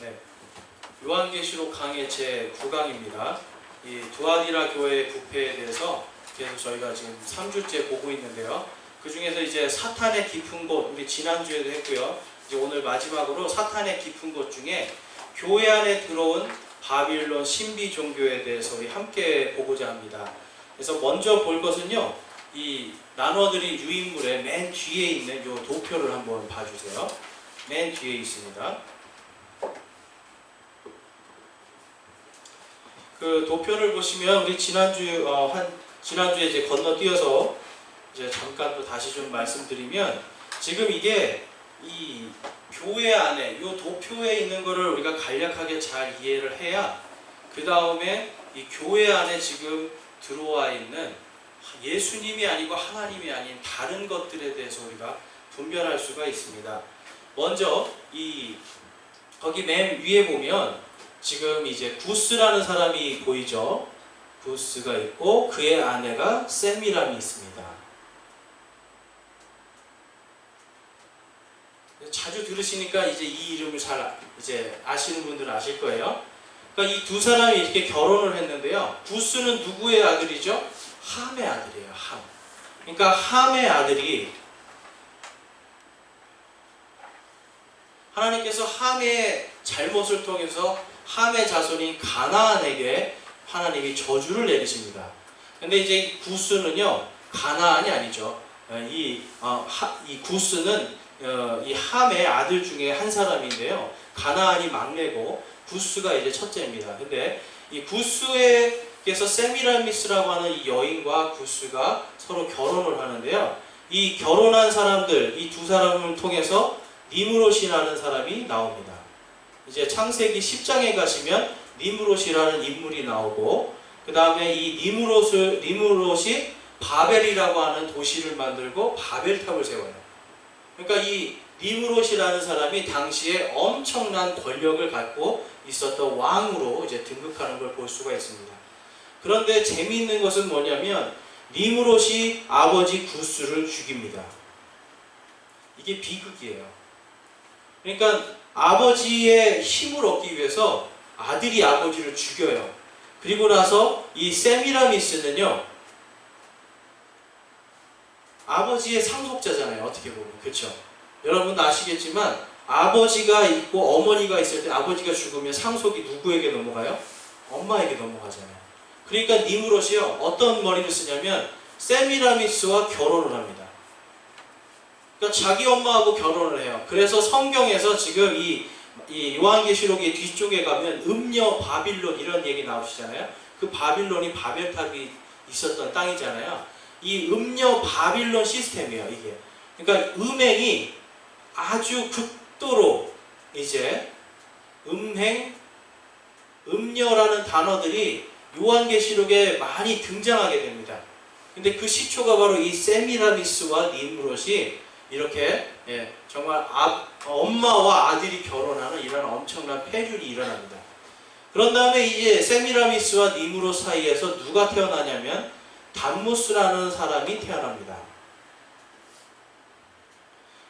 네, 요한계시록 강의 제 9강입니다. 이 두아디라 교회의 부패에 대해서 계속 저희가 지금 3주째 보고 있는데요. 그 중에서 이제 사탄의 깊은 곳, 우리 지난주에도 했고요. 이제 오늘 마지막으로 사탄의 깊은 곳 중에 교회 안에 들어온 바빌론 신비 종교에 대해서 우리 함께 보고자 합니다. 그래서 먼저 볼 것은요, 이 나눠드린 유인물의 맨 뒤에 있는 이 도표를 한번 봐주세요. 맨 뒤에 있습니다. 그 도표를 보시면 우리 지난주에 이제 건너뛰어서 이제 잠깐 또 다시 좀 말씀드리면, 지금 이게 이 교회 안에 이 도표에 있는 거를 우리가 간략하게 잘 이해를 해야 그 다음에 이 교회 안에 지금 들어와 있는 예수님이 아니고 하나님이 아닌 다른 것들에 대해서 우리가 분별할 수가 있습니다. 먼저 거기 맨 위에 보면 지금 이제 구스라는 사람이 보이죠? 구스가 있고 그의 아내가 세미람이 있습니다. 자주 들으시니까 이제 이 이름을 잘 이제 아시는 분들은 아실 거예요. 그러니까 이 두 사람이 이렇게 결혼을 했는데요. 구스는 누구의 아들이죠? 함의 아들이에요. 함. 그러니까 함의 아들이, 하나님께서 함의 잘못을 통해서 함의 자손인 가나안에게 하나님이 저주를 내리십니다. 근데 이제 구스는요, 가나안이 아니죠. 이 구스는 이 함의 아들 중에 한 사람인데요. 가나안이 막내고 구스가 이제 첫째입니다. 근데 이 구스에게서 세미라미스라고 하는 이 여인과 구스가 서로 결혼을 하는데요. 이 결혼한 사람들, 이 두 사람을 통해서 니므롯이라는 사람이 나옵니다. 이제 창세기 10장에 가시면 니므롯이라는 인물이 나오고, 그 다음에 이 니므롯이 바벨이라고 하는 도시를 만들고 바벨탑을 세워요. 그러니까 이 니므롯이라는 사람이 당시에 엄청난 권력을 갖고 있었던 왕으로 이제 등극하는 걸 볼 수가 있습니다. 그런데 재미있는 것은 뭐냐면 니므롯이 아버지 구스를 죽입니다. 이게 비극이에요. 그러니까 아버지의 힘을 얻기 위해서 아들이 아버지를 죽여요. 그리고 나서 이 세미라미스는요, 아버지의 상속자잖아요. 어떻게 보면. 그렇죠? 여러분 아시겠지만 아버지가 있고 어머니가 있을 때 아버지가 죽으면 상속이 누구에게 넘어가요? 엄마에게 넘어가잖아요. 그러니까 니므롯이요, 어떤 머리를 쓰냐면 세미라미스와 결혼을 합니다. 그러니까 자기 엄마하고 결혼을 해요. 그래서 성경에서 지금 이 요한계시록의 뒤쪽에 가면 음녀 바빌론 이런 얘기 나오시잖아요. 그 바빌론이 바벨탑이 있었던 땅이잖아요. 이 음녀 바빌론 시스템이에요, 이게. 그러니까 음행이 아주 극도로 이제 음녀라는 단어들이 요한계시록에 많이 등장하게 됩니다. 근데 그 시초가 바로 이 세미라미스와 니므롯이 이렇게 정말 엄마와 아들이 결혼하는 이런 엄청난 폐륜이 일어납니다. 그런 다음에 이제 세미라미스와 니므롯 사이에서 누가 태어나냐면 담무스라는 사람이 태어납니다.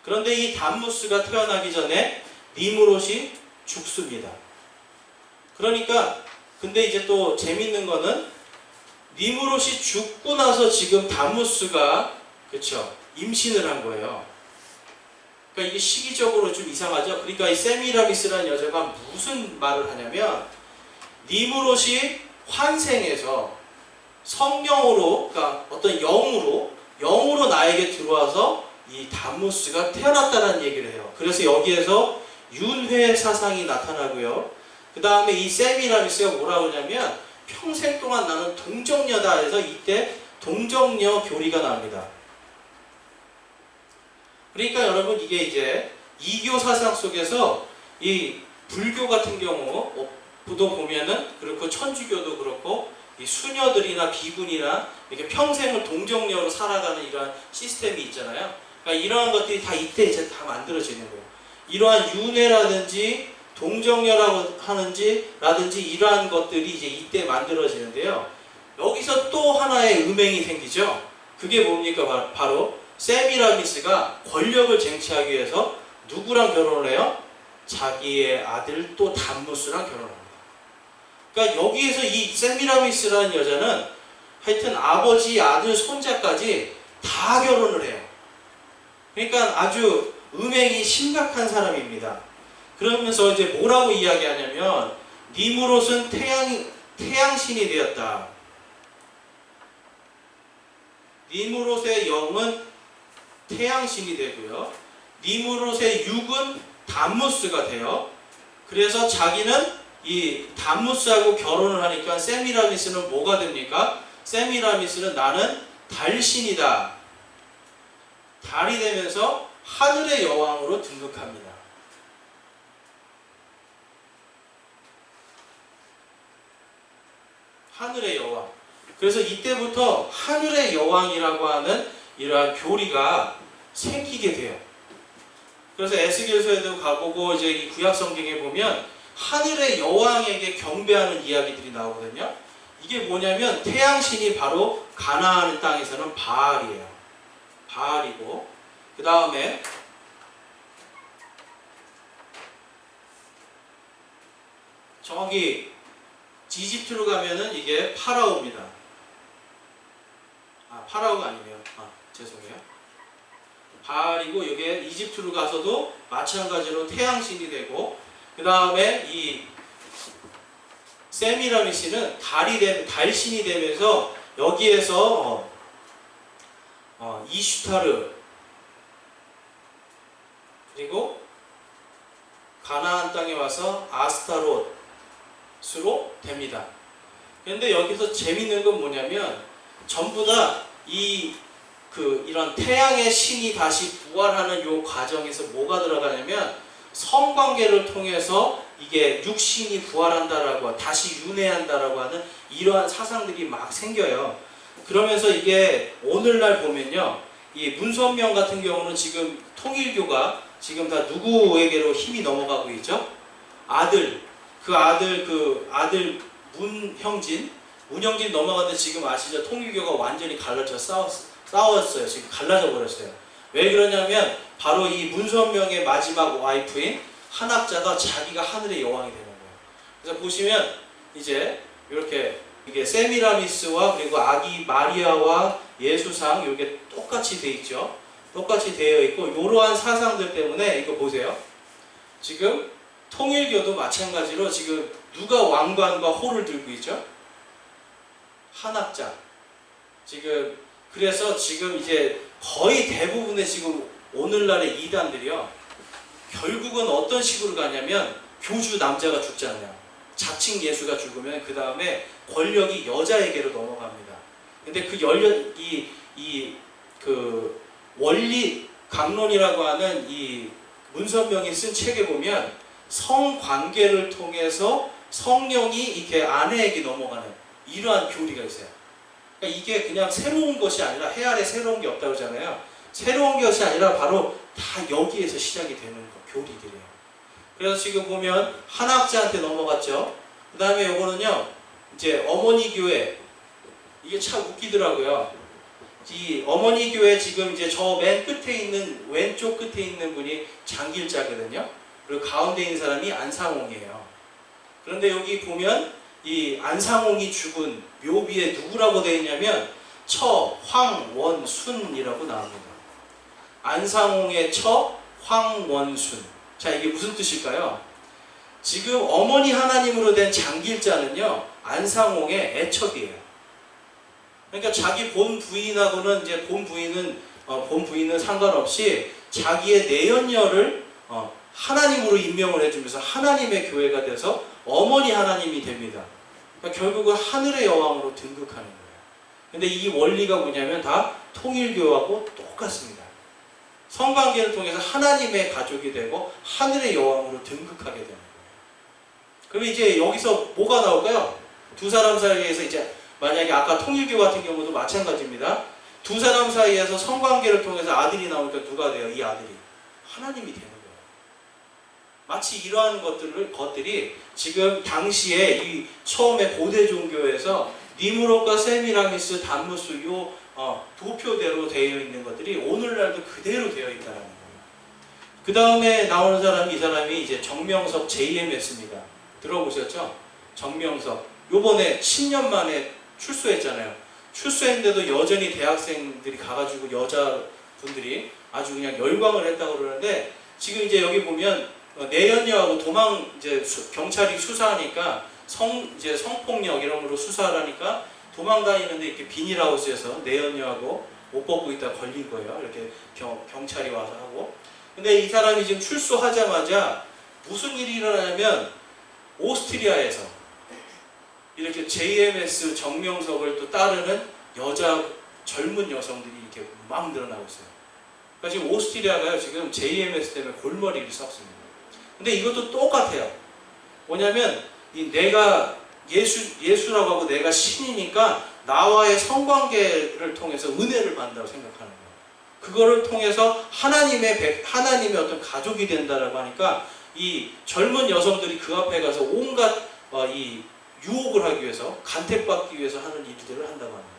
그런데 이 담무스가 태어나기 전에 니므롯이 죽습니다. 그러니까 근데 이제 또 재밌는 거는 니므롯이 죽고 나서 지금 담무스가, 그렇죠, 임신을 한 거예요. 그러니까 이게 시기적으로 좀 이상하죠. 그러니까 이 세미라미스라는 여자가 무슨 말을 하냐면 니므롯이 환생해서 성령으로, 그러니까 어떤 영으로 나에게 들어와서 이 담무스가 태어났다는 얘기를 해요. 그래서 여기에서 윤회 사상이 나타나고요. 그 다음에 이 세미라미스가 뭐라고 하냐면 평생 동안 나는 동정녀다 해서 이때 동정녀 교리가 나옵니다. 그러니까 여러분 이게 이제 이교 사상 속에서 이 불교 같은 경우도 보면은 그렇고 천주교도 그렇고 이 수녀들이나 비군이나 이렇게 평생을 동정녀로 살아가는 이러한 시스템이 있잖아요. 그러니까 이러한 것들이 다 이때 이제 다 만들어지는 거예요. 이러한 윤회라든지 동정녀라고 하는지라든지 이러한 것들이 이제 이때 만들어지는데요. 여기서 또 하나의 음행이 생기죠. 그게 뭡니까? 바로 세미라미스가 권력을 쟁취하기 위해서 누구랑 결혼을 해요? 자기의 아들 또 담무스랑 결혼합니다. 그러니까 여기에서 이 세미라미스라는 여자는 하여튼 아버지, 아들, 손자까지 다 결혼을 해요. 그러니까 아주 음행이 심각한 사람입니다. 그러면서 이제 뭐라고 이야기하냐면 니무롯은 태양신이 되었다. 니무롯의 영은 태양신이 되고요. 니무롯의 육은 담무스가 돼요. 그래서 자기는 이 담무스하고 결혼을 하니까 세미라미스는 뭐가 됩니까? 세미라미스는 나는 달신이다. 달이 되면서 하늘의 여왕으로 등극합니다. 하늘의 여왕. 그래서 이때부터 하늘의 여왕이라고 하는 이러한 교리가 생기게 돼요. 그래서 에스겔서에도 가보고 이제 이 구약 성경에 보면 하늘의 여왕에게 경배하는 이야기들이 나오거든요. 이게 뭐냐면 태양신이 바로 가나안 땅에서는 바알이에요. 바알이고 그 다음에 저기 이집트로 가면은 이게 파라오입니다. 파라오가 아니네요. 죄송해요. 바알이고 이게 이집트로 가서도 마찬가지로 태양신이 되고 그 다음에 이 세미라미스는 달신이 되면서 여기에서 이슈타르 그리고 가나안 땅에 와서 아스타롯으로 됩니다. 그런데 여기서 재밌는 건 뭐냐면 전부 다 이런 태양의 신이 다시 부활하는 요 과정에서 뭐가 들어가냐면 성관계를 통해서 이게 육신이 부활한다라고 다시 윤회한다라고 하는 이러한 사상들이 막 생겨요. 그러면서 이게 오늘날 보면요, 이 문선명 같은 경우는 지금 통일교가 지금 다 누구에게로 힘이 넘어가고 있죠? 아들 문형진 넘어갔는데 지금 아시죠? 통일교가 완전히 갈라져 싸웠어요. 지금 갈라져 버렸어요. 왜 그러냐면 바로 이 문선명의 마지막 와이프인 한학자가 자기가 하늘의 여왕이 되는 거예요. 그래서 보시면 이제 이렇게 이게 세미라미스와 그리고 아기 마리아와 예수상 이게 똑같이 돼 있죠. 똑같이 되어 있고 이러한 사상들 때문에 이거 보세요. 지금 통일교도 마찬가지로 지금 누가 왕관과 호를 들고 있죠? 한학자. 지금 그래서 지금 이제 거의 대부분의 지금 오늘날의 이단들이요. 결국은 어떤 식으로 가냐면 교주 남자가 죽잖아요. 자칭 예수가 죽으면 그 다음에 권력이 여자에게로 넘어갑니다. 근데 그 원리 강론이라고 하는 이 문선명이 쓴 책에 보면 성관계를 통해서 성령이 이렇게 아내에게 넘어가는 이러한 교리가 있어요. 그러니까 이게 그냥 새로운 것이 아니라 해 아래 새로운 게 없다고 하잖아요. 새로운 것이 아니라 바로 다 여기에서 시작이 되는 교리들이에요. 그래서 지금 보면 한학자한테 넘어갔죠. 그 다음에 요거는요, 이제 어머니 교회. 이게 참 웃기더라고요. 이 어머니 교회 지금 이제 저 맨 끝에 있는, 왼쪽 끝에 있는 분이 장길자거든요. 그리고 가운데 있는 사람이 안상홍이에요. 그런데 여기 보면 이 안상홍이 죽은 묘비에 누구라고 되어 있냐면 처, 황, 원, 순이라고 나옵니다. 안상홍의 처, 황, 원, 순. 자, 이게 무슨 뜻일까요? 지금 어머니 하나님으로 된 장길자는요, 안상홍의 애척이에요. 그러니까 자기 본 부인하고는 이제 본 부인은 상관없이 자기의 내연녀를 하나님으로 임명을 해주면서 하나님의 교회가 돼서 어머니 하나님이 됩니다. 그러니까 결국은 하늘의 여왕으로 등극하는 거예요. 근데 이 원리가 뭐냐면 다 통일교하고 똑같습니다. 성관계를 통해서 하나님의 가족이 되고 하늘의 여왕으로 등극하게 되는 거예요. 그럼 이제 여기서 뭐가 나올까요? 두 사람 사이에서 이제 만약에 아까 통일교 같은 경우도 마찬가지입니다. 두 사람 사이에서 성관계를 통해서 아들이 나오니까 누가 돼요? 이 아들이 하나님이 되는 거예요. 마치 이러한 것들이 지금 당시에 이 처음에 고대 종교에서 니무롯과 세미라미스, 담무스 도표대로 되어 있는 것들이 오늘날도 그대로 되어 있다는 거예요. 그 다음에 나오는 사람이 이 사람이 이제 정명석 JMS입니다. 들어보셨죠? 정명석. 요번에 10년 만에 출소했잖아요. 출소했는데도 여전히 대학생들이 가가지고 여자분들이 아주 그냥 열광을 했다고 그러는데 지금 이제 여기 보면 내연녀하고 이제 경찰이 수사하니까 이제 성폭력 이런 걸로 수사를 하니까 도망 다니는데 이렇게 비닐하우스에서 내연녀하고 옷 벗고 있다가 걸린 거예요. 이렇게 경찰이 와서 하고. 근데 이 사람이 지금 출소하자마자 무슨 일이 일어나냐면 오스트리아에서 이렇게 JMS 정명석을 또 따르는 젊은 여성들이 이렇게 막 늘어나고 있어요. 그러니까 지금 오스트리아가요, 지금 JMS 때문에 골머리를 썩습니다. 근데 이것도 똑같아요. 뭐냐면, 내가 예수라고 하고 내가 신이니까 나와의 성관계를 통해서 은혜를 받는다고 생각하는 거예요. 그거를 통해서 하나님의 어떤 가족이 된다라고 하니까 이 젊은 여성들이 그 앞에 가서 온갖 이 유혹을 하기 위해서, 간택받기 위해서 하는 일들을 한다고 합니다.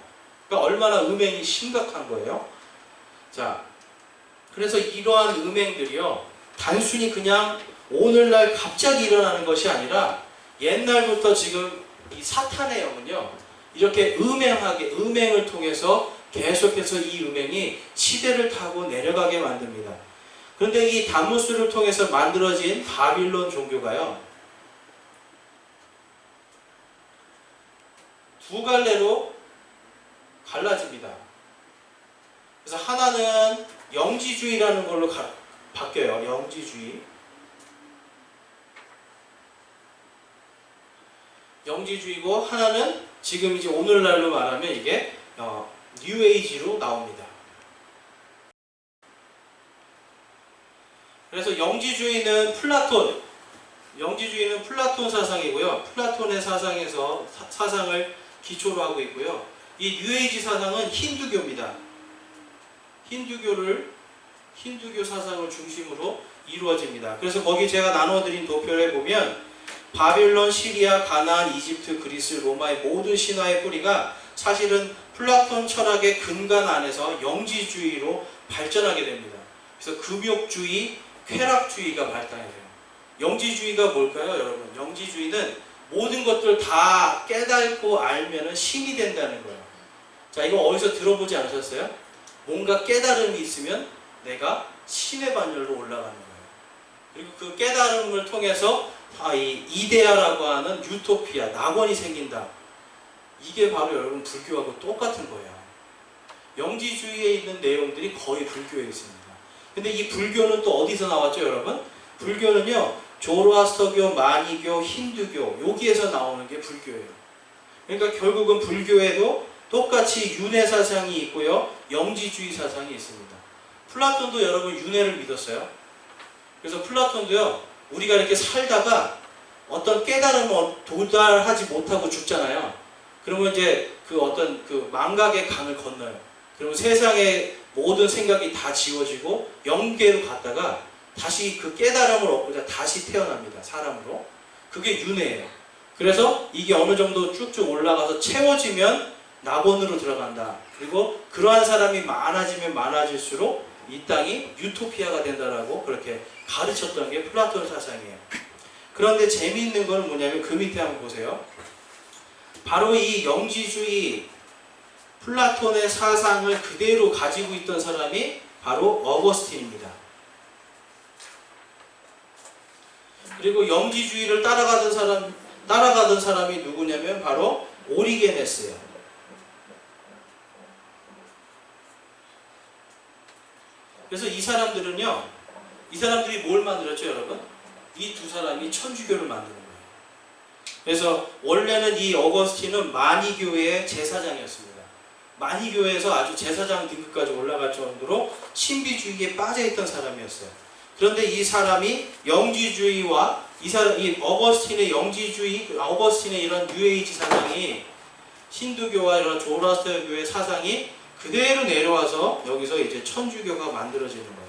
그러니까 얼마나 음행이 심각한 거예요. 자, 그래서 이러한 음행들이요, 단순히 그냥 오늘날 갑자기 일어나는 것이 아니라 옛날부터 지금 이 사탄의 영은요, 이렇게 음행을 통해서 계속해서 이 음행이 시대를 타고 내려가게 만듭니다. 그런데 이 다무스를 통해서 만들어진 바빌론 종교가요, 두 갈래로 갈라집니다. 그래서 하나는 영지주의라는 걸로 바뀌어요. 영지주의고, 하나는 지금 이제 오늘날로 말하면 이게 뉴에이지로 나옵니다. 그래서 영지주의는 플라톤 사상이고요. 플라톤의 사상을 기초로 하고 있고요. 이 뉴에이지 사상은 힌두교입니다. 힌두교 사상을 중심으로 이루어집니다. 그래서 거기 제가 나눠드린 도표를 보면 바빌론, 시리아, 가나안, 이집트, 그리스, 로마의 모든 신화의 뿌리가 사실은 플라톤 철학의 근간 안에서 영지주의로 발전하게 됩니다. 그래서 금욕주의, 쾌락주의가 발달해요. 영지주의가 뭘까요, 여러분? 영지주의는 모든 것들 다 깨닫고 알면은 신이 된다는 거예요. 자, 이거 어디서 들어보지 않으셨어요? 뭔가 깨달음이 있으면 내가 신의 반열로 올라가는 거예요. 그리고 그 깨달음을 통해서 이 이데아라고 하는 유토피아, 낙원이 생긴다. 이게 바로 여러분 불교하고 똑같은 거예요. 영지주의에 있는 내용들이 거의 불교에 있습니다. 근데 이 불교는 또 어디서 나왔죠, 여러분? 불교는요, 조로아스터교, 마니교, 힌두교, 여기에서 나오는 게 불교예요. 그러니까 결국은 불교에도 똑같이 윤회 사상이 있고요, 영지주의 사상이 있습니다. 플라톤도 여러분 윤회를 믿었어요. 그래서 플라톤도요, 우리가 이렇게 살다가 어떤 깨달음을 도달하지 못하고 죽잖아요. 그러면 이제 그 어떤 그 망각의 강을 건너요. 그러면 세상의 모든 생각이 다 지워지고 영계로 갔다가 다시 그 깨달음을 얻고자 다시 태어납니다. 사람으로. 그게 윤회예요. 그래서 이게 어느 정도 쭉쭉 올라가서 채워지면 낙원으로 들어간다. 그리고 그러한 사람이 많아지면 많아질수록 이 땅이 유토피아가 된다라고 그렇게 가르쳤던 게 플라톤 사상이에요. 그런데 재미있는 건 뭐냐면 그 밑에 한번 보세요. 바로 이 영지주의 플라톤의 사상을 그대로 가지고 있던 사람이 바로 어거스틴입니다. 그리고 영지주의를 따라가던 사람이 누구냐면 바로 오리게네스예요. 그래서 이 사람들이 뭘 만들었죠, 여러분? 이 두 사람이 천주교를 만드는 거예요. 그래서 원래는 이 어거스틴은 마니교의 제사장이었습니다. 마니교에서 아주 제사장 등급까지 올라갈 정도로 신비주의에 빠져있던 사람이었어요. 그런데 이 사람이 영지주의와 이 어거스틴의 영지주의, 어거스틴의 이런 뉴에이지 사상이 힌두교와 이런 조로아스터교의 사상이 그대로 내려와서 여기서 이제 천주교가 만들어지는 거예요.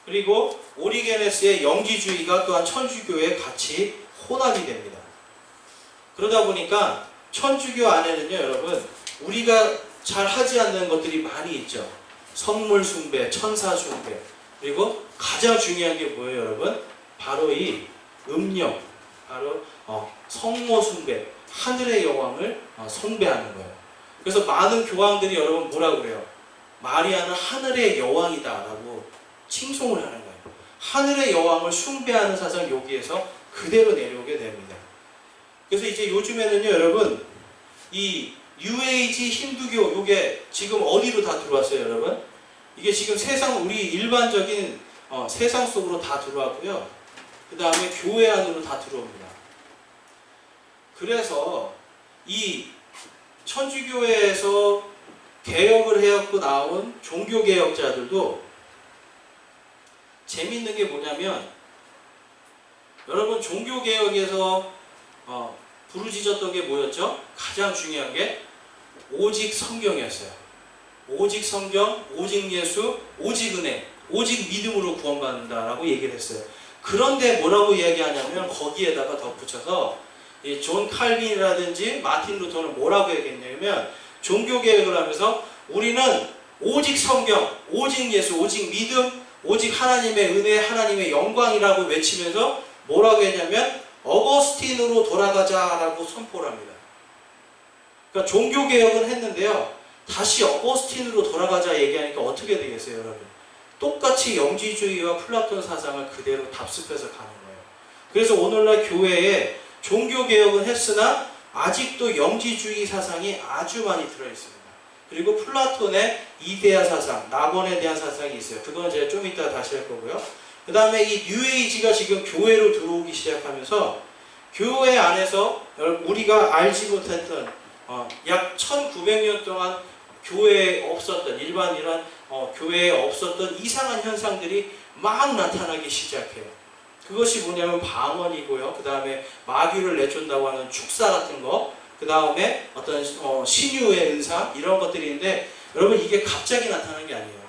그리고 오리게네스의 영지주의가 또한 천주교에 같이 혼합이 됩니다. 그러다 보니까 천주교 안에는요, 여러분, 우리가 잘 하지 않는 것들이 많이 있죠. 성물 숭배, 천사 숭배, 그리고 가장 중요한 게 뭐예요, 여러분? 바로 이 음력, 바로 성모 숭배, 하늘의 여왕을 숭배하는 거예요. 그래서 많은 교황들이 여러분 뭐라고 그래요? 마리아는 하늘의 여왕이다라고 칭송을 하는 거예요. 하늘의 여왕을 숭배하는 사상 여기에서 그대로 내려오게 됩니다. 그래서 이제 요즘에는요, 여러분, 이 뉴에이지 힌두교, 요게 지금 어디로 다 들어왔어요, 여러분? 이게 지금 세상, 우리 일반적인 세상 속으로 다 들어왔고요. 그 다음에 교회 안으로 다 들어옵니다. 그래서 이 천주교회에서 개혁을 해갖고 나온 종교개혁자들도 재밌는 게 뭐냐면, 여러분 종교개혁에서 부르짖었던 게 뭐였죠? 가장 중요한 게 오직 성경이었어요. 오직 성경, 오직 예수, 오직 은혜, 오직 믿음으로 구원받는다라고 얘기를 했어요. 그런데 뭐라고 이야기하냐면 거기에다가 덧붙여서 이 존 칼빈이라든지 마틴 루터는 뭐라고 얘기했냐면, 종교개혁을 하면서 우리는 오직 성경, 오직 예수, 오직 믿음, 오직 하나님의 은혜, 하나님의 영광이라고 외치면서 뭐라고 했냐면 어거스틴으로 돌아가자라고 선포를 합니다. 그러니까 종교개혁은 했는데요, 다시 어거스틴으로 돌아가자 얘기하니까 어떻게 되겠어요, 여러분? 똑같이 영지주의와 플라톤 사상을 그대로 답습해서 가는 거예요. 그래서 오늘날 교회에 종교개혁은 했으나 아직도 영지주의 사상이 아주 많이 들어있습니다. 그리고 플라톤의 이데아 사상, 낙원에 대한 사상이 있어요. 그건 제가 좀 이따 다시 할 거고요. 그 다음에 이 뉴에이지가 지금 교회로 들어오기 시작하면서 교회 안에서 우리가 알지 못했던 약 1900년 동안 교회에 없었던, 일반 이런 교회에 없었던 이상한 현상들이 막 나타나기 시작해요. 그것이 뭐냐면 방언이고요. 그 다음에 마귀를 내쫓는다고 하는 축사 같은 거, 그 다음에 어떤 신유의 은사, 이런 것들인데, 여러분 이게 갑자기 나타나는 게 아니에요.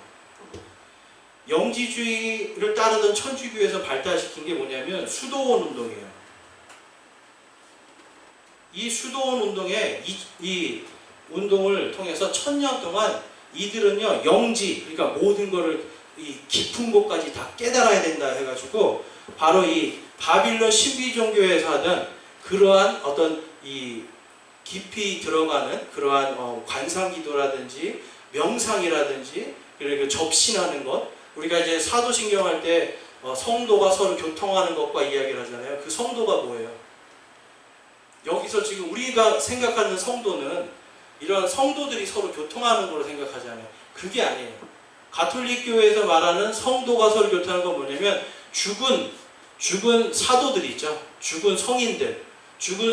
영지주의를 따르던 천주교에서 발달시킨 게 뭐냐면 수도원 운동이에요. 이 수도원 운동에 이 운동을 통해서 1000년 동안 이들은요, 영지, 그러니까 모든 거를 이 깊은 곳까지 다 깨달아야 된다 해가지고 바로 이 바빌론 신비종교에서 하던 그러한 어떤 이 깊이 들어가는 그러한 관상기도라든지 명상이라든지, 그리고 접신하는 것, 우리가 이제 사도신경 할 때 성도가 서로 교통하는 것과 이야기를 하잖아요. 그 성도가 뭐예요? 여기서 지금 우리가 생각하는 성도는 이런 성도들이 서로 교통하는 걸로 생각하잖아요. 그게 아니에요. 가톨릭 교회에서 말하는 성도가 서로 교통하는 건 뭐냐면 죽은 사도들이 있죠. 죽은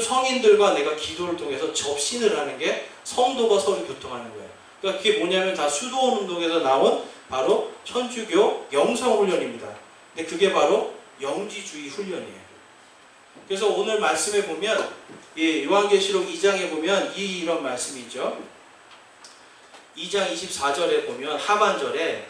성인들과 내가 기도를 통해서 접신을 하는 게 성도가 서로 교통하는 거예요. 그러니까 그게 뭐냐면 다 수도원 운동에서 나온 바로 천주교 영성훈련입니다. 근데 그게 바로 영지주의 훈련이에요. 그래서 오늘 말씀에 보면 요한계시록 2장에 보면 이런 말씀이 있죠. 2장 24절에 보면 하반절에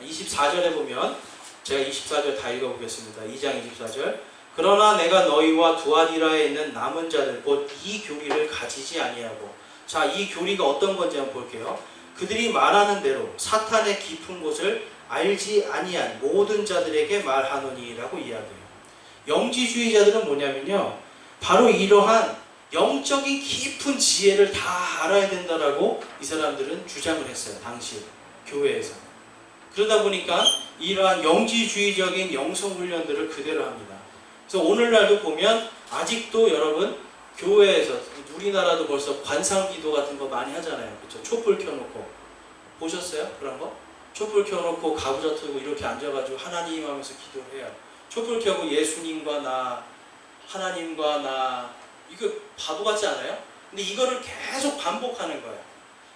24절에 보면 제가 24절 다 읽어보겠습니다. 2장 24절. 그러나 내가 너희와 두아디라에 있는 남은 자들 곧 이 교리를 가지지 아니하고, 자, 이 교리가 어떤 건지 한번 볼게요. 그들이 말하는 대로 사탄의 깊은 곳을 알지 아니한 모든 자들에게 말하노니라고 이야기해요. 영지주의자들은 뭐냐면요, 바로 이러한 영적인 깊은 지혜를 다 알아야 된다라고 이 사람들은 주장을 했어요. 당시 교회에서. 그러다 보니까 이러한 영지주의적인 영성훈련들을 그대로 합니다. 그래서 오늘날도 보면 아직도 여러분 교회에서, 우리나라도 벌써 관상기도 같은 거 많이 하잖아요. 그렇죠? 촛불 켜놓고 보셨어요? 그런 거? 촛불 켜놓고 가부좌 틀고 이렇게 앉아가지고 하나님 하면서 기도를 해요. 촛불 켜고 예수님과 나, 하나님과 나, 이거 바보 같지 않아요? 근데 이거를 계속 반복하는 거예요.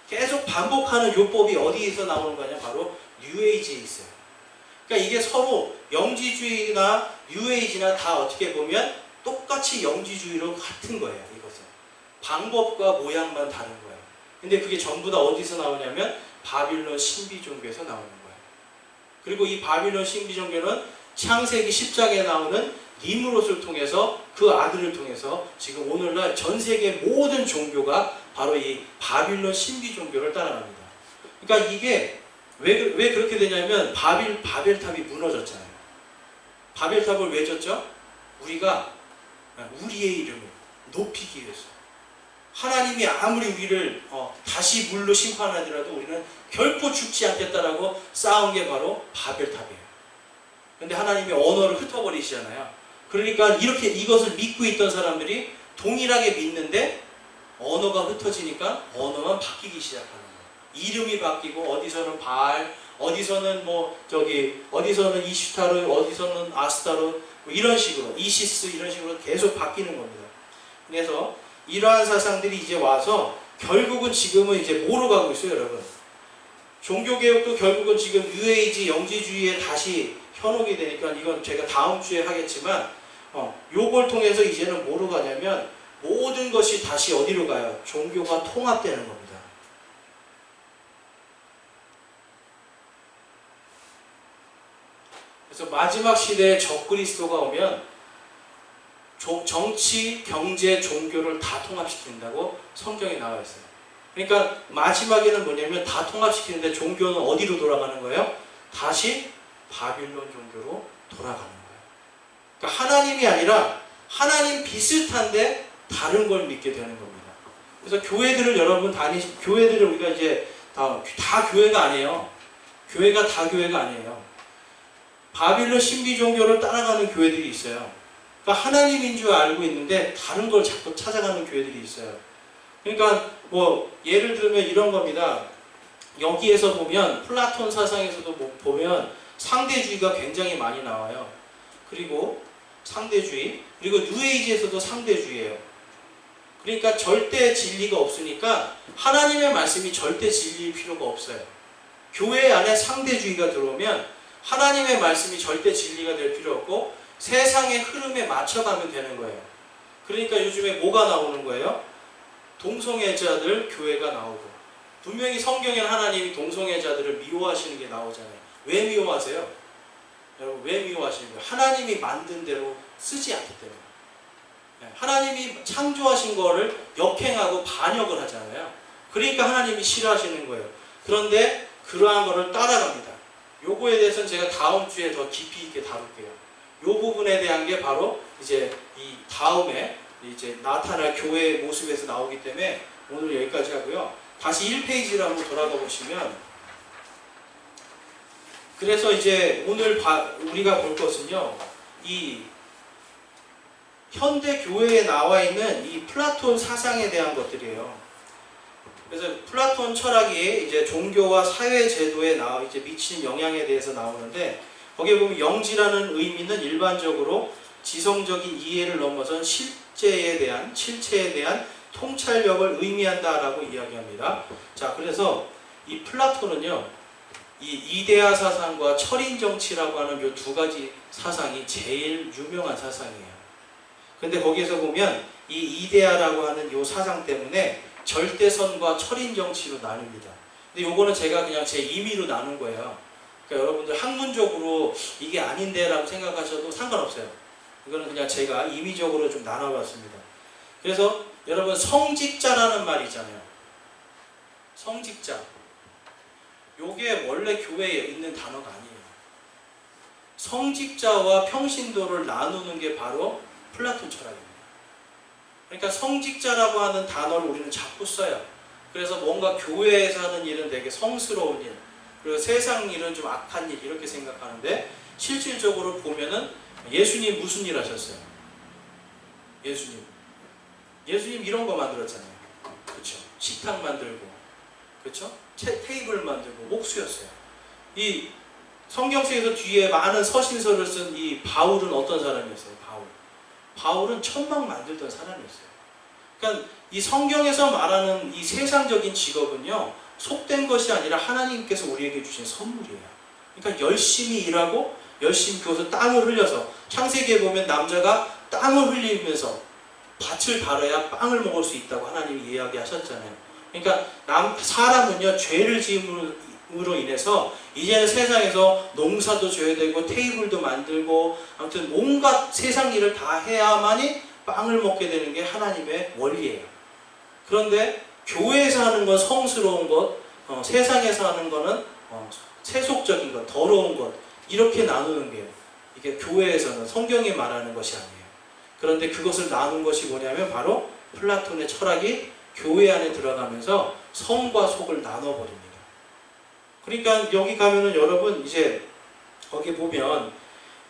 계속 반복하는 요법이 어디에서 나오는 거냐? 바로 뉴에이지에 있어요. 그러니까 이게 서로 영지주의나 뉴에이지나 다 어떻게 보면 똑같이 영지주의로 같은 거예요. 이것은 방법과 모양만 다른 거예요. 근데 그게 전부 다 어디서 나오냐면 바빌론 신비종교에서 나오는 거예요. 그리고 이 바빌론 신비종교는 창세기 10장에 나오는 니므롯을 통해서, 그 아들을 통해서 지금 오늘날 전 세계 모든 종교가 바로 이 바빌론 신비종교를 따라갑니다. 그러니까 이게 왜 그렇게 되냐면 바벨탑이 무너졌잖아요. 바벨탑을 왜 졌죠? 우리가 우리의 이름을 높이기 위해서. 하나님이 아무리 우리를 다시 물로 심판하더라도 우리는 결코 죽지 않겠다라고 싸운 게 바로 바벨탑이에요. 근데 하나님이 언어를 흩어버리시잖아요. 그러니까 이렇게 이것을 믿고 있던 사람들이 동일하게 믿는데 언어가 흩어지니까 언어만 바뀌기 시작하는 거예요. 이름이 바뀌고 어디서는 바알, 어디서는 어디서는 이슈타르, 어디서는 아스타르 뭐 이런 식으로 이시스 이런 식으로 계속 바뀌는 겁니다. 그래서 이러한 사상들이 이제 와서 결국은 지금은 이제 뭐로 가고 있어요, 여러분? 종교개혁도 결국은 지금 뉴에이지 영지주의에 다시 현혹이 되니까 이건 제가 다음 주에 하겠지만 요걸 통해서 이제는 뭐로 가냐면 모든 것이 다시 어디로 가요? 종교가 통합되는 겁니다. 그래서 마지막 시대에 적그리스도가 오면 정치, 경제, 종교를 다 통합시킨다고 성경에 나와 있어요. 그러니까 마지막에는 뭐냐면 다 통합시키는데 종교는 어디로 돌아가는 거예요? 다시 바빌론 종교로 돌아가는 거예요. 그러니까 하나님이 아니라 하나님 비슷한데 다른 걸 믿게 되는 겁니다. 그래서 교회들을 여러분 교회들을 우리가 이제 다 교회가 아니에요. 교회가 다 교회가 아니에요. 바빌론 신비 종교를 따라가는 교회들이 있어요. 그러니까 하나님인 줄 알고 있는데 다른 걸 자꾸 찾아가는 교회들이 있어요. 그러니까 뭐 예를 들면 이런 겁니다. 여기에서 보면 플라톤 사상에서도 보면 상대주의가 굉장히 많이 나와요. 그리고 상대주의, 그리고 뉴에이지에서도 상대주의예요. 그러니까 절대 진리가 없으니까 하나님의 말씀이 절대 진리일 필요가 없어요. 교회 안에 상대주의가 들어오면 하나님의 말씀이 절대 진리가 될 필요 없고 세상의 흐름에 맞춰가면 되는 거예요. 그러니까 요즘에 뭐가 나오는 거예요? 동성애자들 교회가 나오고, 분명히 성경에는 하나님이 동성애자들을 미워하시는 게 나오잖아요. 왜 미워하세요? 여러분 왜 미워하시는 거예요? 하나님이 만든 대로 쓰지 않기 때문에. 하나님이 창조하신 거를 역행하고 반역을 하잖아요. 그러니까 하나님이 싫어하시는 거예요. 그런데 그러한 거를 따라갑니다. 요거에 대해서는 제가 다음 주에 더 깊이 있게 다룰게요. 요 부분에 대한 게 바로 이제 이 다음에 이제 나타날 교회의 모습에서 나오기 때문에 오늘 여기까지 하고요. 다시 1페이지로 한번 돌아가 보시면, 그래서 이제 오늘 우리가 볼 것은요, 이 현대 교회에 나와 있는 이 플라톤 사상에 대한 것들이에요. 그래서 플라톤 철학이 이제 종교와 사회 제도에 이제 미치는 영향에 대해서 나오는데, 거기에 보면 영지라는 의미는 일반적으로 지성적인 이해를 넘어선 실체에 대한 통찰력을 의미한다라고 이야기합니다. 자, 그래서 이 플라톤은요, 이 이데아 사상과 철인 정치라고 하는 이 두 가지 사상이 제일 유명한 사상이에요. 근데 거기에서 보면 이 이데아라고 하는 이 사상 때문에 절대선과 철인 정치로 나눕니다. 근데 요거는 제가 그냥 제 임의로 나눈 거예요. 그러니까 여러분들 학문적으로 이게 아닌데 라고 생각하셔도 상관없어요. 이거는 그냥 제가 임의적으로 좀 나눠봤습니다. 그래서 여러분 성직자라는 말이 있잖아요. 성직자. 요게 원래 교회에 있는 단어가 아니에요. 성직자와 평신도를 나누는 게 바로 플라톤 철학입니다. 그러니까 성직자라고 하는 단어를 우리는 자꾸 써요. 그래서 뭔가 교회에서 하는 일은 되게 성스러운 일, 그리고 세상 일은 좀 악한 일 이렇게 생각하는데, 실질적으로 보면은 예수님 무슨 일 하셨어요? 예수님 이런 거 만들었잖아요. 그렇죠? 식탁 만들고, 그렇죠? 테이블 만들고 목수였어요. 이 성경책에서 뒤에 많은 서신서를 쓴 이 바울은 어떤 사람이었어요? 바울은 천막 만들던 사람이었어요. 그러니까 이 성경에서 말하는 이 세상적인 직업은요, 속된 것이 아니라 하나님께서 우리에게 주신 선물이에요. 그러니까 열심히 일하고 열심히 그것을 땀을 흘려서, 창세기에 보면 남자가 땀을 흘리면서 밭을 달아야 빵을 먹을 수 있다고 하나님이 이야기하셨잖아요. 그러니까 사람은요, 죄를 지음으로 인해서 이제는 세상에서 농사도 져야 되고 테이블도 만들고 아무튼 온갖 세상 일을 다 해야만이 빵을 먹게 되는 게 하나님의 원리예요. 그런데 교회에서 하는 건 성스러운 것, 세상에서 하는 거는 세속적인 것, 더러운 것 이렇게 나누는 게 이게 교회에서는 성경이 말하는 것이 아니에요. 그런데 그것을 나눈 것이 뭐냐면 바로 플라톤의 철학이 교회 안에 들어가면서 성과 속을 나눠버립니다. 그러니까 여기 가면은 여러분 이제 거기 보면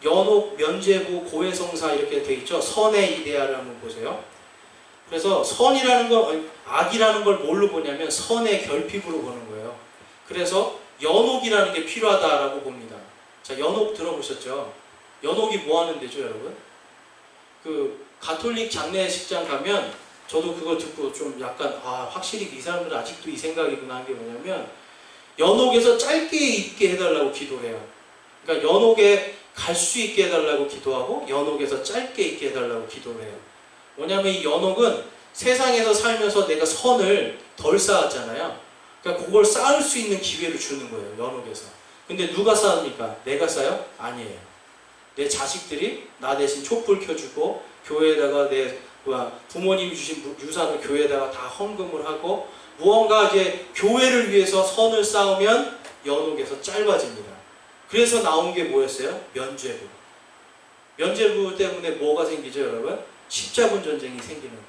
연옥, 면죄부, 고해성사 이렇게 돼 있죠. 선의 이데아를 한번 보세요. 그래서 선이라는 거, 악이라는 걸 뭘로 보냐면 선의 결핍으로 보는 거예요. 그래서 연옥이라는 게 필요하다라고 봅니다. 자, 연옥 들어보셨죠? 연옥이 뭐 하는 데죠, 여러분? 그 가톨릭 장례식장 가면 저도 그거 듣고 좀 약간 확실히 이 사람들은 아직도 이 생각이구나 한 게 뭐냐면 연옥에서 짧게 있게 해달라고 기도해요. 그러니까 연옥에 갈 수 있게 해달라고 기도하고 연옥에서 짧게 있게 해달라고 기도를 해요. 뭐냐면 이 연옥은 세상에서 살면서 내가 선을 덜 쌓았잖아요. 그러니까 그걸 쌓을 수 있는 기회를 주는 거예요. 연옥에서. 근데 누가 쌓습니까? 내가 쌓아요? 아니에요. 내 자식들이 나 대신 촛불 켜주고 교회에다가 내 부모님이 주신 유산을 교회에다가 다 헌금을 하고 무언가 이제 교회를 위해서 선을 쌓으면 연옥에서 짧아집니다. 그래서 나온 게 뭐였어요? 면죄부. 면죄부 때문에 뭐가 생기죠, 여러분? 십자군 전쟁이 생기는 거예요.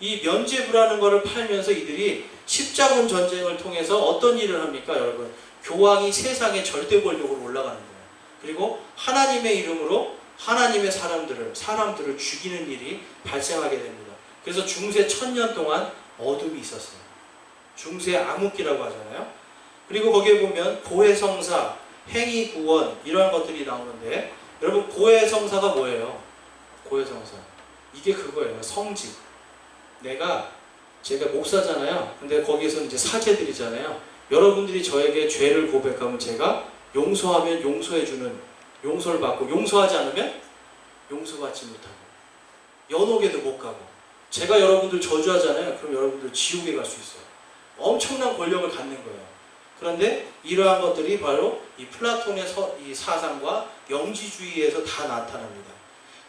이 면죄부라는 것을 팔면서 이들이 십자군 전쟁을 통해서 어떤 일을 합니까, 여러분? 교황이 세상의 절대 권력으로 올라가는 거예요. 그리고 하나님의 이름으로 하나님의 사람들을 죽이는 일이 발생하게 됩니다. 그래서 중세 1000년 동안 어둠이 있었어요. 중세 암흑기라고 하잖아요. 그리고 거기에 보면 고해성사, 행위구원 이러한 것들이 나오는데 여러분 고해성사가 뭐예요? 고해성사 이게 그거예요. 성직. 제가 목사잖아요. 근데 거기에서 이제 사제들이잖아요. 여러분들이 저에게 죄를 고백하면 제가 용서하면 용서해주는 용서를 받고 용서하지 않으면 용서받지 못하고 연옥에도 못 가고 제가 여러분들 저주하잖아요. 그럼 여러분들 지옥에 갈 수 있어요. 엄청난 권력을 갖는 거예요. 그런데 이러한 것들이 바로 이 플라톤의 이 사상과 영지주의에서 다 나타납니다.